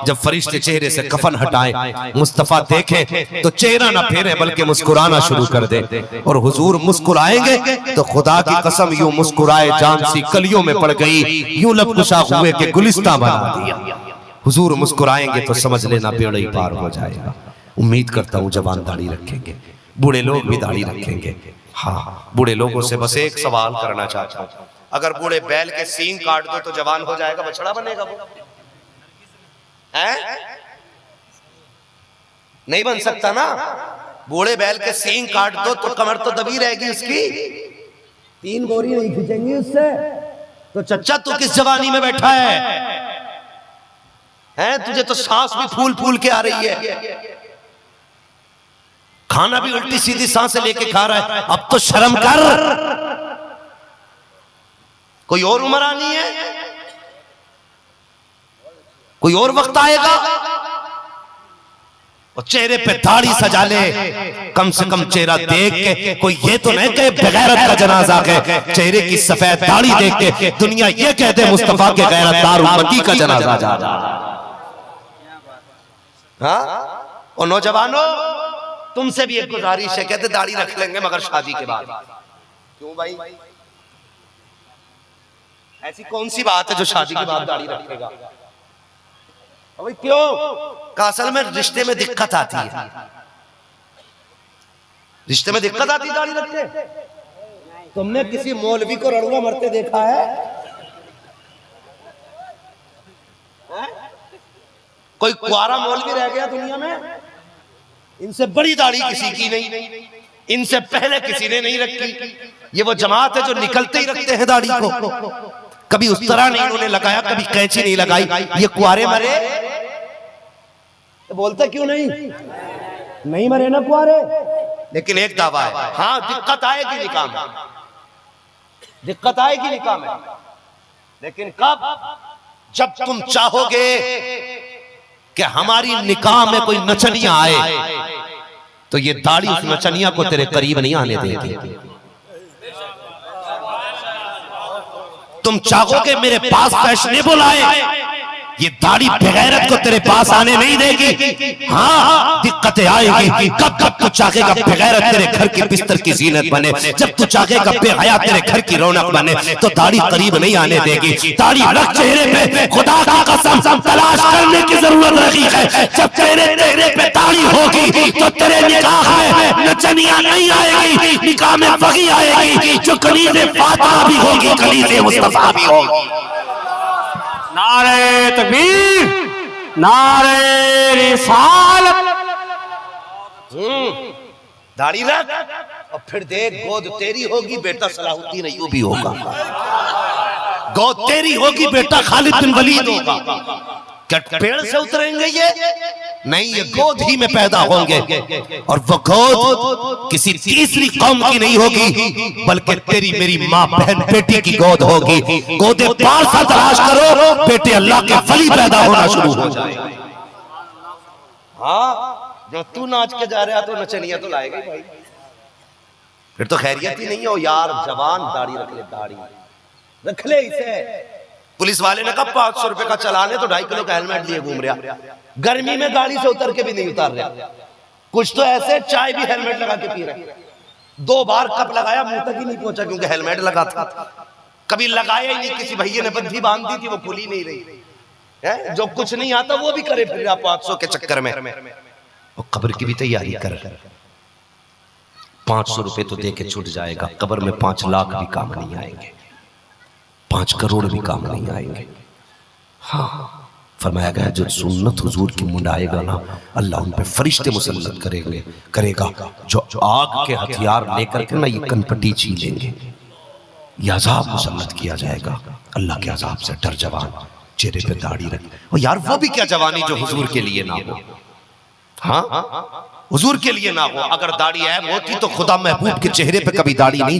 जब फरिश्ते चेहरे से कफन हटाएं, मुस्तफा देखें तो चेहरा ना फेरे बल्कि मुस्कुराना शुरू कर दे। और हुजूर मुस्कुराएंगे तो खुदा की कसम यूं मुस्कुराए जान सी कलियों में पड़ गई, यूं लब कुशा हुए के गुलिस्तां बना दिया। हुजूर मुस्कुराएंगे तो समझ लेना बेड़ा ही पार हो जाएगा। उम्मीद करता हूँ जवान दाढ़ी रखेंगे, बूढ़े लोग भी दाढ़ी रखेंगे। हाँ, बूढ़े लोगों से बस एक सवाल करना चाहता हूँ, अगर बूढ़े बैल के सींग काट दो तो जवान हो जाएगा, बछड़ा बनेगा वो? है? नहीं बन सकता ना। बूढ़े बैल के सींग काट दो तो कमर तो दबी रहेगी उसकी, 3 बोरी नहीं खींचेंगी उससे। तो चच्चा तू किस जवानी में बैठा है? तुझे तो सांस भी फूल फूल के आ रही है, खाना भी उल्टी सीधी सांसें लेके खा रहा है। अब तो शर्म कर, कोई और उम्र आनी है, कोई और वक्त आएगा। और चेहरे पे दाढ़ी सजा ले, कम से कम चेहरा देख के कोई ये तो नहीं कहे बेगैरत का जनाजा है, चेहरे की सफेद दाढ़ी देख के दुनिया ये कहते मुस्तफा के गैरतदार उम्मती का जनाजा जा रहा। हाँ, और नौजवानों तुमसे भी एक गुजारिश है, कहते दाढ़ी रख लेंगे मगर शादी के बाद। क्यों भाई, ऐसी कौन सी बात है जो शादी के बाद दाढ़ी रखेगा? भाई क्यों? का असल में रिश्ते में दिक्कत आती है, रिश्ते में दिक्कत आती है दाढ़ी रखते। तुमने किसी मौलवी को रड़ुआ मरते देखा है? कोई कुआरा मौलवी रह गया दुनिया में? इनसे बड़ी दाढ़ी किसी की नहीं, इनसे पहले किसी ने नहीं रखी। ये वो जमात है जो निकलते ही रखते हैं दाढ़ी को, कभी उस तरह नहीं उन्होंने लगाया, कभी कैंची नहीं लगाई। ये कुआरे मरे तो बोलते क्यों नहीं मरे ना कुआरे। लेकिन एक दावा है, हाँ दिक्कत आएगी निकाह में, दिक्कत आएगी निकाह में, लेकिन कब? जब तुम चाहोगे कि हमारी निकाह में कोई नचनिया आए तो ये दाढ़ी उस नचनिया को तेरे करीब नहीं आने देगी। तुम चाहोगे मेरे पास फैशनेबल आए, ये दाढ़ी बेगैरत को तेरे पास आने नहीं देगी। हाँ दिक्कतें आएगी। कब कब तू चाहेगा बेगैरत तेरे घर की बिस्तर की जीनत बने, जब तू चाहेगा बेहया तेरे घर की रौनक बने, तो दाढ़ी करीब नहीं आने देगी। दाढ़ी रख चेहरे पे, खुदा की कसम तलाश करने की जरूरत नहीं है। जब तेरे चेहरे पे दाढ़ी होगी तो तेरे निकाह में नचनिया नहीं आएगी, निकाह में वही आएगी जो कलीज़े फातिमा भी होगी, कलीज़े मुस्तफा भी होगी। नारे तकबीर, नारे रिसालत। दाढ़ी रख और फिर देख, गोद तेरी होगी, बेटा सलाहुद्दीन अय्यूबी होगा। गोद तेरी होगी, बेटा खालिद बिन वलीद होगा। क्या पेड़ से उतरेंगे ये? नहीं, ये गोद ही में पैदा होंगे। और वो गोद किसी तीसरी कौम की नहीं होगी, बल्कि तेरी मेरी माँ बहन बेटी की गोद होगी। गोदे पार सा तलाश करो, बेटे अल्लाह के वली पैदा होना शुरू हो जाए। हाँ, जो तू नाच के जा रहा तो नचनिया तो लाएगा भाई, फिर तो खैरियत ही नहीं हो यार। जवान दाढ़ी रख ले, दाढ़ी रख ले इसे। पुलिस वाले ने कहा 500 रुपए का चलान है तो 2.5 किलो का हेलमेट लिए घूम रहा, गर्मी में गाड़ी से उतर के भी नहीं उतार रहा। कुछ तो ऐसे चाय भी हेलमेट लगा के पी रहे। 2 बार कप लगाया, मुंह तक ही नहीं पहुंचा क्योंकि हेलमेट लगा था। कभी लगाया ही नहीं, किसी भैया ने बंधी बांध दी थी, वो खुली नहीं रही है। जो कुछ नहीं आता वो भी करे फिर 500 के चक्कर में। और कब्र की भी तैयारी कर, 500 रुपए तो दे के छूट जाएगा, कब्र में 5 लाख भी काम नहीं आएंगे, 5 करोड़ भी काम नहीं आएंगे। हाँ, फरमाया गया जो सुन्नत हुजूर की मुंडाएगा ना, अल्लाह उन पे फरिश्ते मुसल्लत करेगा जो आग के हथियार लेकर के ना ये कनपटी छीलेंगे। ये अजाब मुसल्लत किया जाएगा। अल्लाह के अजाब से डर जवान, चेहरे पे दाढ़ी रख। और यार वो भी क्या जवानी जो हुजूर के लिए ना हो। हाँ, हुजूर के लिए ना हो। अगर दाढ़ी ऐब होती तो खुदा महबूब के चेहरे पे कभी दाढ़ी नहीं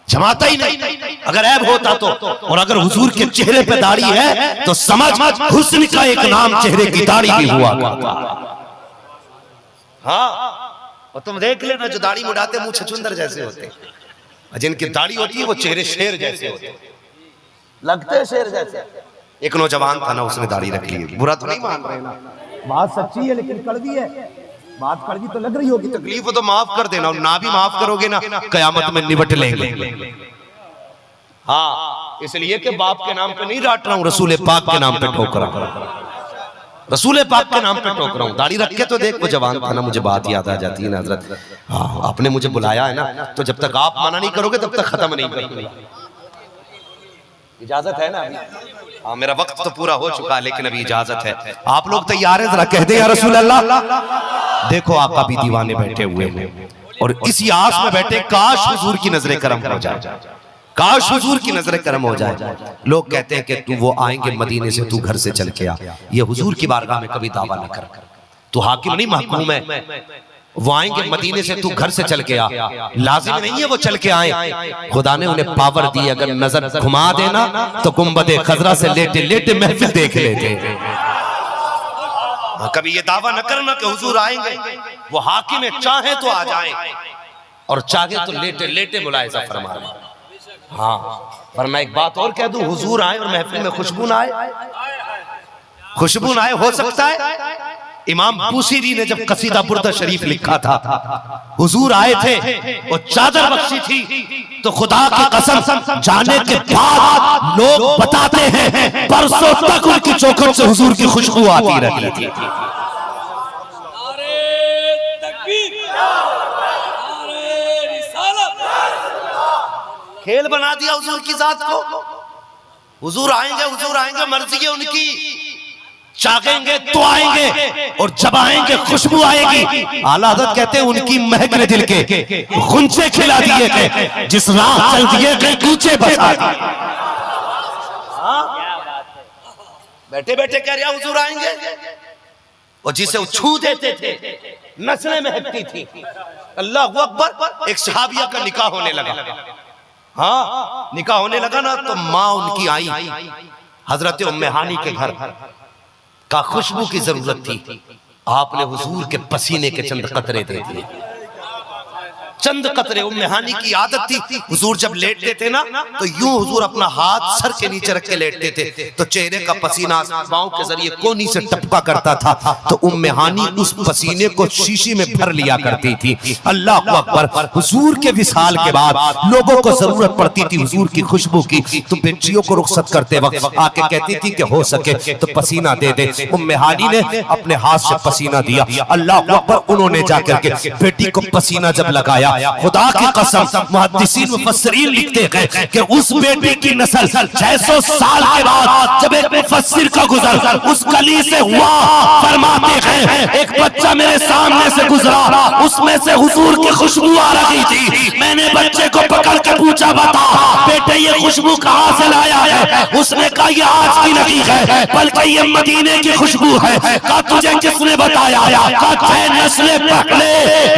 जमाता ही नहीं। अगर ऐब होता तो, और अगर हुजूर के चेहरे पे दाढ़ी है तो समझ हुस्न का एक नाम चेहरे की दाढ़ी भी हुआ करता। हाँ, और तुम देख लेना जो दाढ़ी मुड़ाते मुंह छछुंदर जैसे होते, जिनकी दाढ़ी होती है वो चेहरे शेर जैसे होते। लगते शेर जैसे। एक नौजवान था ना, उसने दाढ़ी रख ली। बुरा तो नहीं मान रहे ना, बात सच्ची है लेकिन कड़वी है। बात कड़वी तो लग रही होगी, तकलीफ हो तो माफ कर देना, और ना भी माफ करोगे ना कयामत में निपट लेंगे। हाँ, इसलिए कि बाप के नाम पे नहीं डांट रहा हूँ, रसूल पाक के नाम पे ठोक रहा हूँ, रसूल पाक के नाम पे ठोक रहा हूँ। दाढ़ी रख के तो देख, वो जवान था ना, मुझे बात याद आ जाती है ना हजरत। हाँ, आपने मुझे बुलाया है ना, तो जब तक आप मना नहीं करोगे तब तक खत्म नहीं करोगे। इजाजत है ना? हाँ, मेरा वक्त तो पूरा हो चुका है लेकिन अभी इजाजत है। आप लोग तैयार हैं? जरा कह दे या रसूल अल्लाह। देखो आका भी दीवाने बैठे हुए हैं और इसी आस में बैठे, काश हुजूर की नजरें करम हो जाए, काश हुजूर की नजरें करम हो जाए। लोग कहते हैं कि तू वो आएंगे मदीने से, तू घर से चल के आ। ये हुजूर की बारगाह में कभी दावा न कर, तू हाकिम नहीं महकूम है। वो आएंगे मदीने से, तू घर से चल के आ। लाजिम नहीं है वो चल के आए, खुदा ने उन्हें पावर दी। अगर नजर घुमा देना तो गुंबदे खजरा से लेटे लेटे महफिल देख लेते। कभी ये दावा न करना कि हुजूर आएंगे, वो हाकिम है, चाहे तो आ जाए और चाहे तो लेटे लेटे मुलाहिजा फरमाए। हाँ, पर मैं एक बात और कह दूं, हुजूर आए और महफिल में खुशबू ना आए, खुशबू ना आए। हो सकता है इमाम बूसीरी ने जब कसीदा बुर्दा शरीफ लिखा था, हुजूर आए थे और चादर बख्शी थी, तो खुदा की कसम जाने के बाद लोग बताते हैं बरसों तक उनकी चौखट से हुजूर की खुशबू आती रही थी। खेल बना दिया हुजूर की जात को। हुजूर आएंगे, मर्जी है उनकी, चाहेंगे तो आएंगे और जब आएंगे खुशबू आएगी। आला हज़रत कहते हैं उनकी महक ने दिल के गुंजे खिला दिए गए, जिस राह चल दिए गए कूचे बसा दिए। बैठे बैठे कह रहा हुजूर आएंगे, और जिसे छू देते थे नस्लें महकती थी। अल्लाह अकबर। एक सहाबिया का निकाह होने लगा। हाँ, निकाह होने लगा ना, तो माँ उनकी आई हजरत उम्मे हानी के घर का खुशबू की जरूरत थी। आपने हुजूर के पसीने के चंद कतरे दे दिए, चंद कतरे। उम्मे हानी की आदत थी, हुजूर जब लेटते थे ना तो यूं हुजूर अपना हाथ सर के नीचे रख के लेटते थे, तो चेहरे का पसीना बाहों के जरिए कोनी से टपका करता था। तो उम्मे हानी उस पसीने को शीशी में भर लिया करती थी। अल्लाह अकबर। हुजूर के विसाल के बाद लोगों को जरूरत पड़ती थी हुजूर की खुशबू की, तो बेटियों को रुखसत करते वक्त आके कहती थी कि हो सके तो पसीना दे दे। उम्मे हानी ने अपने हाथ से पसीना दिया। अल्लाह अकबर। उन्होंने जाकर के बेटी को पसीना जब लगाया, खुदा की कसम मुहद्दिसीन मुफस्सिरीन लिखते हैं कि उस बेटी की नस्ल 600 साल के बाद जब एक मुफस्सिर का गुजर उस गली से हुआ, फरमाते हैं एक बच्चा मेरे सामने से गुजरा, उसमें से हुजूर की खुशबू आ रही थी। मैंने बच्चे को पकड़ कर पूछा, बता बेटे ये खुशबू कहाँ से लाया है? उसने कहा ये आज की नहीं है बल्कि ये मदीने की खुशबू है। कहा तुझे किसने बताया? कहा नस्लें पहले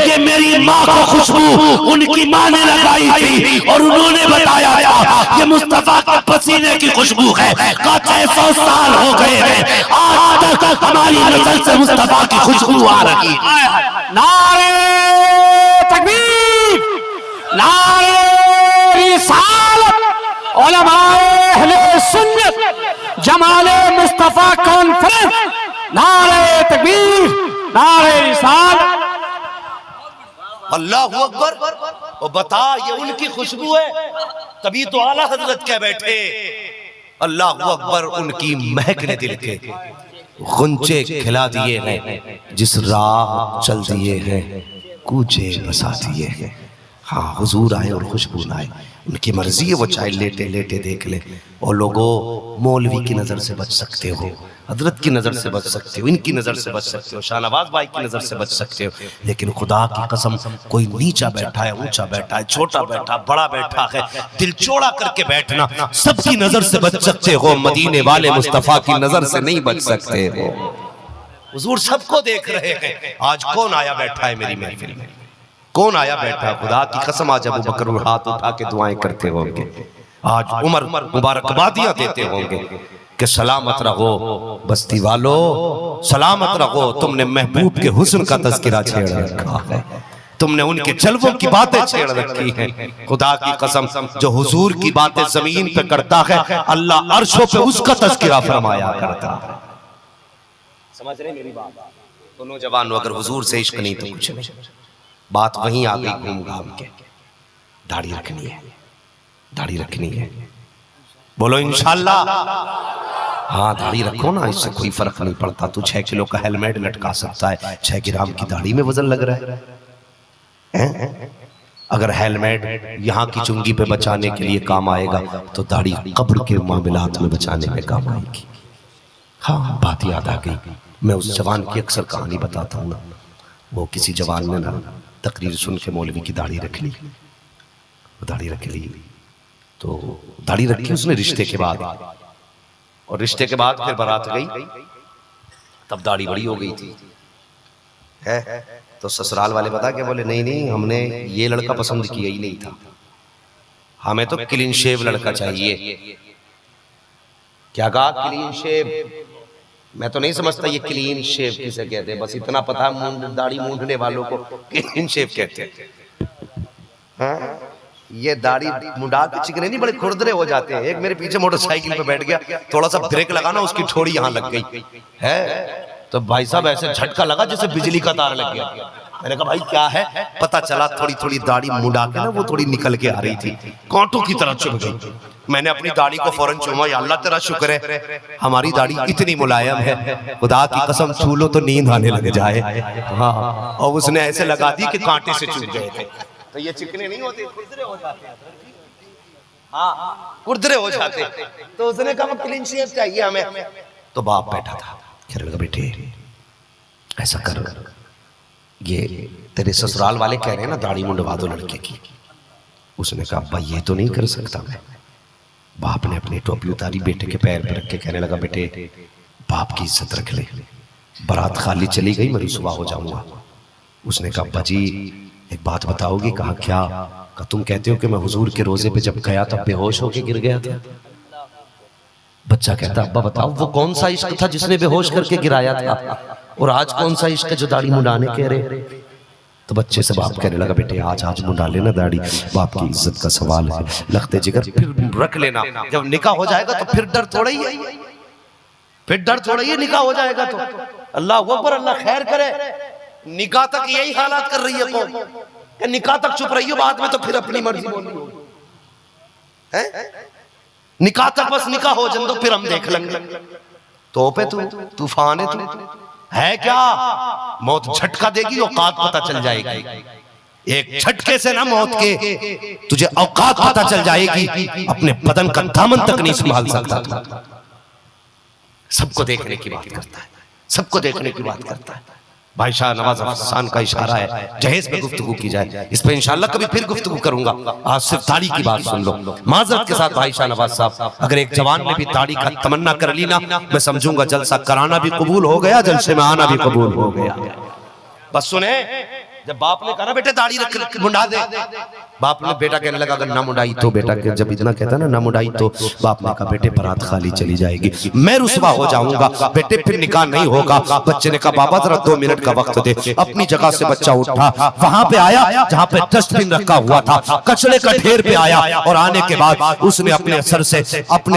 ये मेरी माँ को खुशबू उनकी माँ ने लगाई थी और उन्होंने बताया था ये मुस्तफा के पसीने की खुशबू है। 600 साल हो गए हैं, आज तक हमारी नस्ल से मुस्तफा की खुशबू आ रही है। नारे तकबीर, नारे रिसालत, उलमाए अहले सुन्नत जमाले मुस्तफा कॉन्फ्रेंस, नारे तकबीर, नारे रिसालत। अल्लाह अकबर। और बता ये उनकी खुशबू है, तभी तो आला हजरत कह बैठे अल्लाह अकबर। उनकी महक ने दिल के गुंजे खिला दिए हैं, जिस राह चल दिए हैं कूचे बसा दिए हैं। हाँ, हुजूर आए और खुशबू ना आए, उनकी मर्जी है, वो चाहे लेटे लेटे देख ले। और लोगों, मौलवी की नजर से बच सकते हो, हजरत की नजर से बच सकते हो, इनकी नजर से बच सकते हो, शाहनवाज भाई की नजर से बच सकते हो, लेकिन खुदा की कसम कोई नीचा बैठा है, ऊंचा बैठा है, छोटा बैठा, बड़ा बैठा है, दिल चौड़ा करके बैठना, सबकी नजर से बच सकते हो, मदीने वाले मुस्तफा की नजर से नहीं बच सकते हो। हुजूर सबको देख रहे हैं। आज कौन आया बैठा है मेरी महफिल में? कौन आया बैठा? खुदा की कसम आज अबू बकर हाथ उठा के दुआएं करते होंगे, आज उमर मुबारकबादियां देते होंगे कि सलामत रहो बस्ती वालों, सलामत रहो, तुमने महबूब के हुस्न का तज़किरा छेड़ रखा है। तुमने उनके जलवों की बातें छेड़ रखी हैं। खुदा की कसम, जो हुजूर की बातें जमीन पे करता है, अल्लाह अर्शों पे उसका तज़किरा फरमाया करता है। समझ रहे मेरी बात? तो नौजवानों, अगर हुजूर से इश्क नहीं तो कुछ नहीं। बात वहीं आ गई घूम घाम के। दाढ़ी रखनी है, दाढ़ी रखनी है, बोलो इंशाल्लाह। हाँ, दाढ़ी रखो ना, इससे कोई फर्क नहीं पड़ता। तू 6 किलो का हेलमेट लटका सकता है, 6 ग्राम की दाढ़ी में वजन लग रहा है। अगर हेलमेट यहाँ की चुंगी पे बचाने के लिए काम आएगा तो दाढ़ी कब्र के मामलात में बचाने में काम आएगी। हाँ, बात याद आ गई। मैं उस जवान की अक्सर कहानी बताता हूँ ना। वो किसी जवान ने ना तकरीर सुन के मौलवी की दाढ़ी रख ली। दाढ़ी रख ली तो दाढ़ी रखी उसने रिश्ते के बाद, और रिश्ते के बाद फिर बारात गई, तब दाढ़ी बड़ी हो गई थी है। तो ससुराल वाले बता के बोले, नहीं नहीं, हमने ये लड़का पसंद किया ही नहीं था, हमें तो क्लीन शेव लड़का चाहिए। क्या कहा? Clean shave. मैं तो नहीं समझता ये क्लीन शेव किसे कहते हैं, बस इतना पता है दाढ़ी मूंढने वालों को क्लीन शेव कहते हैं। ये दाढ़ी मुंडा के चिकने नहीं, बड़े खुरदरे हो जाते हैं। एक मेरे पीछे मोटरसाइकिल पे बैठ गया, थोड़ा सा ब्रेक लगाना, उसकी ठोड़ी यहाँ लग गई है। तो भाई साहब ऐसे झटका लगा जैसे बिजली का तार लग गया। मैंने कहा भाई क्या है? पता चला थोड़ी थोड़ी दाढ़ी मुंडा के ना वो थोड़ी निकल के आ रही थी, कांटों की तरह चुभ गई। मैंने अपनी दाढ़ी को फौरन चूमा, या अल्लाह तेरा शुक्र है हमारी दाढ़ी इतनी मुलायम है, खुदा की कसम छू लो तो नींद आने लग जाए। हाँ, और उसने ऐसे लगा दी कि कांटे से चुभ गए थे। तो ये चिकने नहीं होते, खुरदरे हो जाते हैं। हाँ, खुरदरे हो जाते। तो उसने कहा क्लीन शेव चाहिए हमें। तो बाप बैठा था, कह रहा बेटे ऐसा कर, ये तेरे ससुराल वाले कह रहे हैं ना दाढ़ी मुंडवा दो लड़के की। उसने कहा अब्बा ये तो नहीं कर सकता मैं। बाप ने अपनी टोपी उतारी, बेटे के पैर पे रख के कहने लगा, बेटे बाप की इज्जत रख ले, बारात खाली चली गई, मैं रुसवा हो जाऊंगा। उसने कहा अब्बा जी एक बात बताओगी? कहा क्या? कहा तुम कहते हो कि मैं हुजूर के रोजे पे जब गया तब बेहोश होके गिर गया था। बच्चा कहता अब्बा बताओ वो कौन सा इश्क था जिसने बेहोश करके गिराया था, और आज कौन सा इश्क है जो दाढ़ी मुंडाने कह रहे? तो बच्चे से बाप कहने लगा, बेटे आज मुंडा लेना दाढ़ी, बाप की इज्जत का सवाल है, लखते जिगर फिर रख लेना, जब निकाह हो जाएगा तो फिर डर थोड़ा ही है, फिर डर थोड़ा ही निकाह हो जाएगा तो। अल्लाह अकबर, अल्लाह खैर करे। निकाह तक यही हालात कर रही है कौन, कि निकाह तक चुप रही हो, बाद में तो फिर अपनी मर्जी बोली है। निकाह तक बस निकाह हो जाए तो फिर हम देख लेंगे। तो पे तूफान है, तू है क्या? मौत झटका देगी, औकात पता चल जाएगी। एक झटके से ना मौत के तुझे औकात पता चल जाएगी, अपने बदन का दामन तक नहीं संभाल सकता तू। सबको देखने की बात करता है, सबको देखने की बात करता है। भाई शाह नवाज अफसान का इशारा है जहेज पे गुफ्तगू की जाए, इस पे इंशाल्लाह कभी फिर गुफ्तगू करूंगा। आज सिर्फ दाढ़ी की बात सुन लो। माजरत के साथ भाई शाह नवाज साहब, अगर एक जवान ने भी दाढ़ी का तमन्ना कर ली ना, मैं समझूंगा जलसा कराना भी कबूल हो गया, जलसे में आना भी कबूल हो गया। बस सुने, जब बाप ने कहा ना बेटे दाढ़ी रख मुंडा दे, बाप ने बेटा कहने लगा अगर ना मुंडाई तो, बेटा जब इतना कहता ना ना मुंडाई तो, बाप ने कहा बेटे बारात खाली चली जाएगी, मैं रुसवा हो जाऊंगा, बेटे फिर निकाह नहीं होगा। बच्चे ने कहा बाबा जरा 2 मिनट का वक्त दे। अपनी जगह से बच्चा उठा, वहां पे आया जहां पे डस्टबिन रखा हुआ था, कचरे का ढेर पे आया, और आने के बाद उसने अपने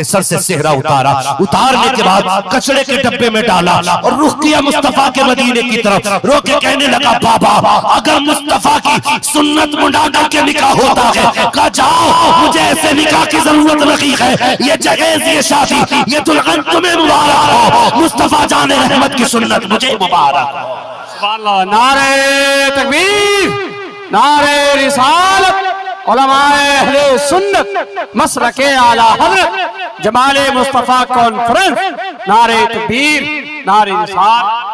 सर से सेहरा उतारा, उतारने के बाद कचरे के डब्बे में डाला और रुख किया मुस्तफा के मदीने की तरफ। रो के कहने लगा बाबा अगर मुस्तफा की सुन्नत मुंडा करके निकाह होता है, कहा जाओ मुझे ऐसे निकाह की जरूरत नहीं है, ये जहेज ये शादी ये दुल्हन तुम्हें मुबारक हो, मुस्तफा जाने रहमत की सुन्नत मुझे मुबारक हो। सुभान अल्लाह, नारे तकबीर, नारे रिसालत, उलमाए अहले सुन्नत, मसलके आला हज़रत, जमाले मुस्तफा कॉन्फ्रेंस, नारे तकबीर, नारे रिसालत।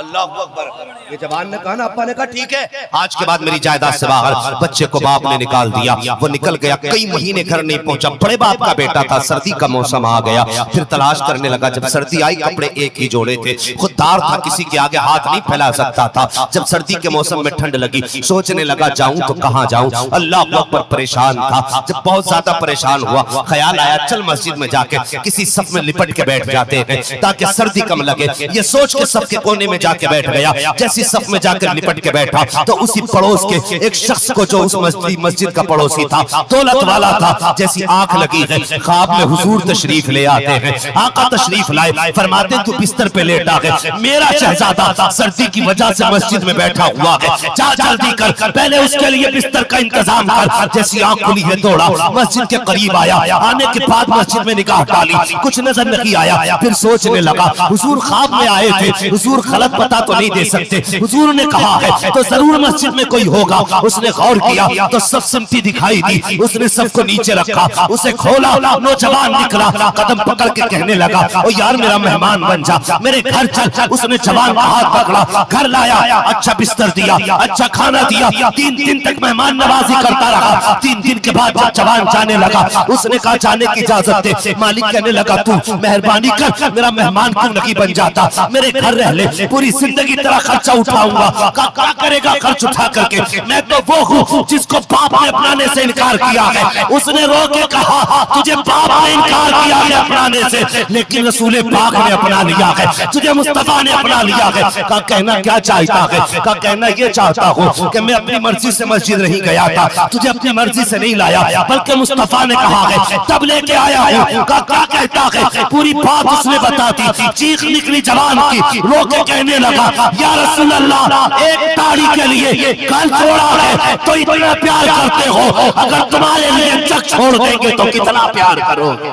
अल्लाह अकबर। ये जवान ने कहा ना, अप्पा ने कहा ठीक है आज के बाद मेरी जायदाद से बाहर। बच्चे को बाप ने निकाल दिया, वो निकल गया, कई महीने घर नहीं पहुंचा। बड़े बाप का बेटा था, सर्दी का मौसम आ गया, फिर तलाश करने लगा। जब सर्दी आई कपड़े एक ही जोड़े थे, खुददार था, किसी के आगे हाथ नहीं फैला सकता था। जब सर्दी के मौसम में ठंड लगी, सोचने लगा जाऊं तो कहां जाऊं। अल्लाह अकबर, परेशान था। जब बहुत ज्यादा परेशान हुआ, ख्याल आया चल मस्जिद में जाके किसी सफ में लिपट के बैठ जाते हैं ताकि सर्दी कम लगे। ये सोच के सफ के कोने में जाके बैठ गया। जैसी सफ में जाकर लिपट के बैठा तो उसी पड़ोस के एक शख्स को, जो उस मस्जिद का पड़ोसी था, दौलत वाला था, जैसी आंख लगी है, ख्वाब में हुजूर तशरीफ ले आते हैं। आका तशरीफ लाए, फरमाते तू बिस्तर पे लेटा है, मेरा शहजादा सर्दी की वजह से मस्जिद में बैठा हुआ है, जा जल्दी कर, पहले उसके लिए बिस्तर का इंतजाम कर। जैसी आंख खुली है दौड़ा, मस्जिद के करीब आया, आने के बाद मस्जिद में निगाह डाली, कुछ नजर नहीं आया। फिर सोचने लगा हुजूर ख्वाब में आए थे, हुजूर गलत पता तो नहीं दे सकते, हुजूर ने कहा है तो जरूर मस्जिद में कोई होगा। उसने गौर किया तो सब सिमटी दिखाई दी, उसने सबको नीचे रखा, उसे खोला, नौजवान निकला, कदम पकड़ के कहने लगा ओ यार मेरा मेहमान बन जा, मेरे घर चल। उसने जवान का हाथ पकड़ा, घर लाया, अच्छा बिस्तर दिया, अच्छा खाना दिया, 3 दिन तक मेहमान नवाजी करता रहा। 3 दिन के बाद जब जवान जाने लगा, उसने कहा जाने की इजाजत दे। मालिक कहने लगा तू मेहरबानी कर, मेरा मेहमान क्यों नहीं बन जाता, मेरे घर रह ले, पूरी जिंदगी तेरा खर्चा उठाऊंगा। क्या करेगा खर्च उठा करके, मैं तो वो हूँ जिसको बाप ने अपनाने से इनकार किया है। उसने रो के कहा तुझे बाप ने इनकार किया है अपनाने से, लेकिन रसूल पाक ने अपना लिया है, तुझे मुस्तफा ने अपना लिया है। का कहना क्या चाहता है, का कहना ये चाहता हूँ कि मैं अपनी मर्जी से मस्जिद नहीं गया था, तुझे अपनी मर्जी से नहीं लाया, बल्कि मुस्तफा ने कहा है तब लेके आया हूँ। का क्या कहता है, पूरी बात उसने बताती, चीख निकली जवान की, रो के कहने लगा या रसूल अल्लाह, एक ताड़ी के लिए घर छोड़ा है तो इतना प्यार करते हो, अगर तुम्हारे लिए जग छोड़ देंगे तो कितना प्यार करोगे।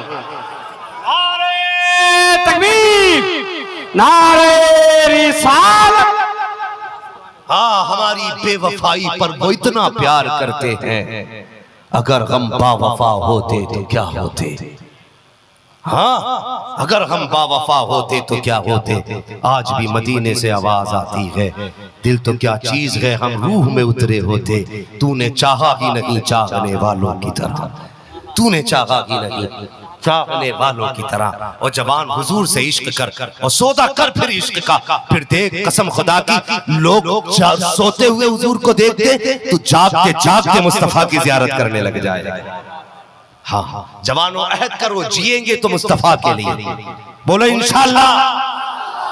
नारे तकबीर, नारे रिसालत। हाँ, हमारी बेवफाई पर वो इतना प्यार करते हैं, अगर हम बावफा होते तो क्या होते। हाँ, अगर हम बावफा होते तो क्या होते। आज भी मदीने से आवाज आती है, दिल तो क्या चीज है हम रूह में उतरे होते, तूने चाहा ही नहीं चाहने वालों की तरह, तूने चाहा ही नहीं चाहने वालों की तरह। और जवान हुजूर से इश्क कर और सौदा कर फिर इश्क का, फिर देख कसम खुदा की, लोग सोते हुए हुजूर को देखते तो जागते मुस्तफा की जियारत करने लग जाए। हाँ, जवानों अहद करो, जिएंगे तो मुस्तफा के लिए, बोलो इंशाअल्लाह,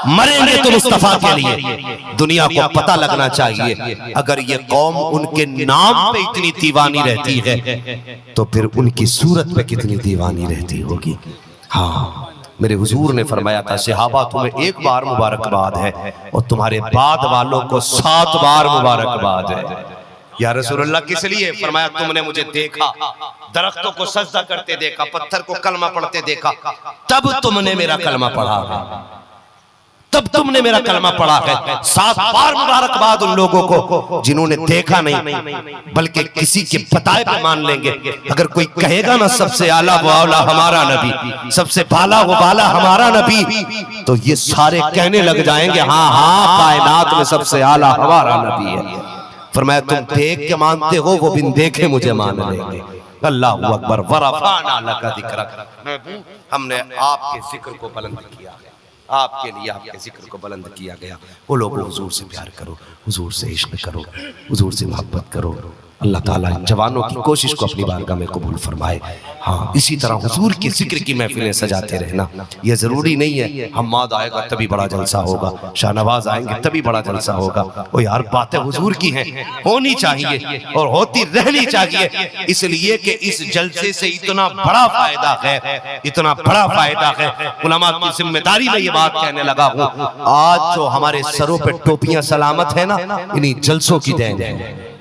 मरेंगे तो मुस्तफा के लिए। दुनिया को पता लगना चाहिए, अगर ये कौम उनके नाम पे इतनी दीवानी रहती है तो फिर उनकी सूरत पे कितनी दीवानी रहती होगी। हाँ, मेरे हुजूर ने फरमाया था सहाबा तुम्हें एक बार मुबारकबाद है और तुम्हारे बाद वालों को 7 बार मुबारकबाद है। या रसूलुल्लाह किस लिए? फरमाया तुमने मुझे देखा, दरख्तों को सजदा करते देखा, पत्थर को कलमा पढ़ते देखा, तब तुमने मेरा कलमा पढ़ा है, तब तुमने मेरा कलमा पढ़ा है। 7 बार मुबारकबाद उन लोगों को जिन्होंने देखा नहीं बल्कि किसी के बताए पे मान लेंगे। अगर कोई कहेगा ना सबसे आला वो आला हमारा नबी, सबसे बाला वो बाला हमारा नबी, तो ये सारे कहने लग जाएंगे हाँ हाँ कायनात में सबसे आला हमारा नबी है। फरमाया तुम देख के मानते हो, वो बिन देखे मुझे मान लेंगे। अल्लाहु अकबर वरफाना लका जिक्र, हमने आपके जिक्र को बुलंद किया है, आपके लिए आपके जिक्र को बुलंद किया गया। वो लोग हुजूर से प्यार करो, हुजूर से इश्क करो, हुजूर से मोहब्बत करो। अल्लाह ताला इन जवानों की कोशिश को अपनी बारगाह में कबूल फरमाए। हाँ, इसी तरह हुजूर की जिक्र की महफिलें सजाते रहना। यह जरूरी नहीं है हम्माद आएगा तभी बड़ा जलसा होगा, शाहनवाज आएंगे तभी बड़ा जलसा होगा। ओ यार, बातें हुजूर की हैं, होनी चाहिए और होती रहनी चाहिए, इसलिए कि इस जलसे से इतना बड़ा फायदा है, इतना बड़ा फायदा है। उलमा की जिम्मेदारी में ये बात कहने लगा हूँ, आज जो हमारे सरों पे टोपियां सलामत है ना, इन्हीं जलसों की देन है,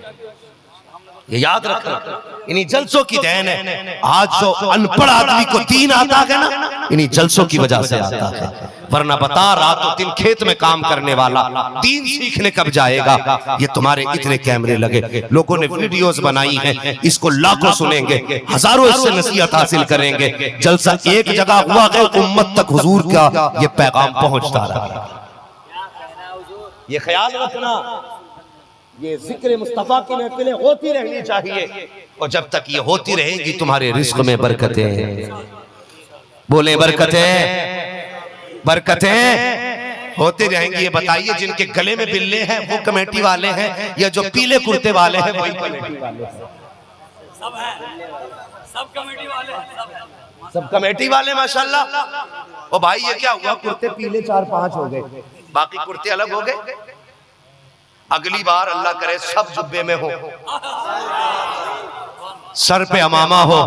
ये याद रखना, इन्हीं जलसों की देन है। आज जो अनपढ़ आदमी को दीन आता है ना, इन्हीं जलसों की वजह से आता है। वरना बता, रातों दिन खेत में काम करने वाला दीन सीखने कब जाएगा? ये तुम्हारे इतने कैमरे लगे, लोगों ने वीडियोस बनाई हैं, इसको लाखों सुनेंगे, हजारों इससे नसीहत हासिल करेंगे। जलसा एक जगह हुआ है, उम्मत तक हुजूर का ये पैगाम पहुंचता रहा। ये ख्याल रखना, ये जिक्र मुस्तफा की महफिलें होती रहनी चाहिए, और जब तक ये होती रहेंगी तुम्हारे रिस्क में बरकतें, बोले बरकतें, बरकतें होती रहेंगी। ये बताइए, जिनके गले में बिल्ले हैं वो कमेटी वाले हैं, या जो पीले कुर्ते वाले हैं वही कमेटी वाले हैं? सब है, सब कमेटी वाले हैं, सब कमेटी वाले माशाल्लाह। ओ भाई, ये क्या हुआ, कुर्ते पीले 4-5 हो गए, बाकी कुर्ते अलग हो गए। अगली बार अल्लाह करे सब जुब्बे में हो, सर पे अमामा हो,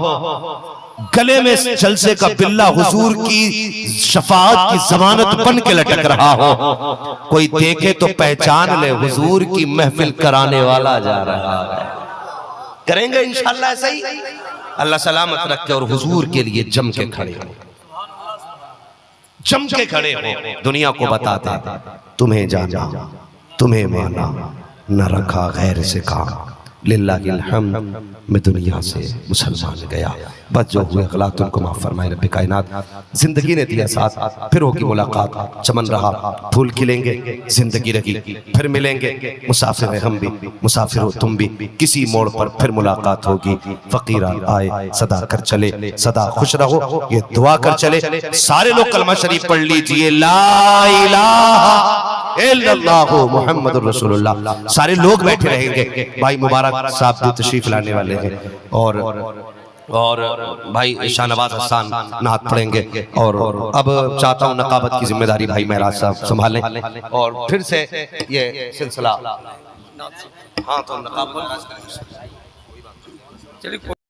गले में जलसे का बिल्ला हुजूर की शफाअत की जमानत बन के लटक रहा हो, कोई देखे तो पहचान ले हुजूर की महफिल कराने वाला जा रहा है। करेंगे इंशाअल्लाह ऐसा ही। अल्लाह सलामत रखे और हुजूर के लिए जम के खड़े हो, जम के खड़े हो, दुनिया को बताते तुम्हें जाना तुम्हें माना, न रखा गैर से काम, लिल्लाहिल हम्द, मैं दुनिया से मुसलमान गया। बस जो हुए गलत उनको माफ फरमाए रब्बे कायनात। जिंदगी ने दिया साथ, फिर होगी मुलाकात, चमन रहा फूल खिलेंगे, जिंदगी रही फिर मिलेंगे, मुसाफिर हैं हम भी, मुसाफिर हो तुम भी, किसी मोड़ पर फिर मुलाकात होगी। फकीरा आए सदा कर चले, सदा खुश रहो, ये दुआ कर चले। सारे लोग कलमा शरीफ पढ़ लीजिए, ला इलाहा इल्लल्लाहु मुहम्मदुर रसूलुल्लाह। सारे लोग बैठे रहेंगे। भाई मुबारक साहब भी तशरीफ लाने वाले हैं और भाई शाहनवाज हसन नात पढ़ेंगे। और अब चाहता हूँ नकाबत की जिम्मेदारी भाई महराज साहब संभालें और फिर से ये सिलसिला। हाँ तो नकाबत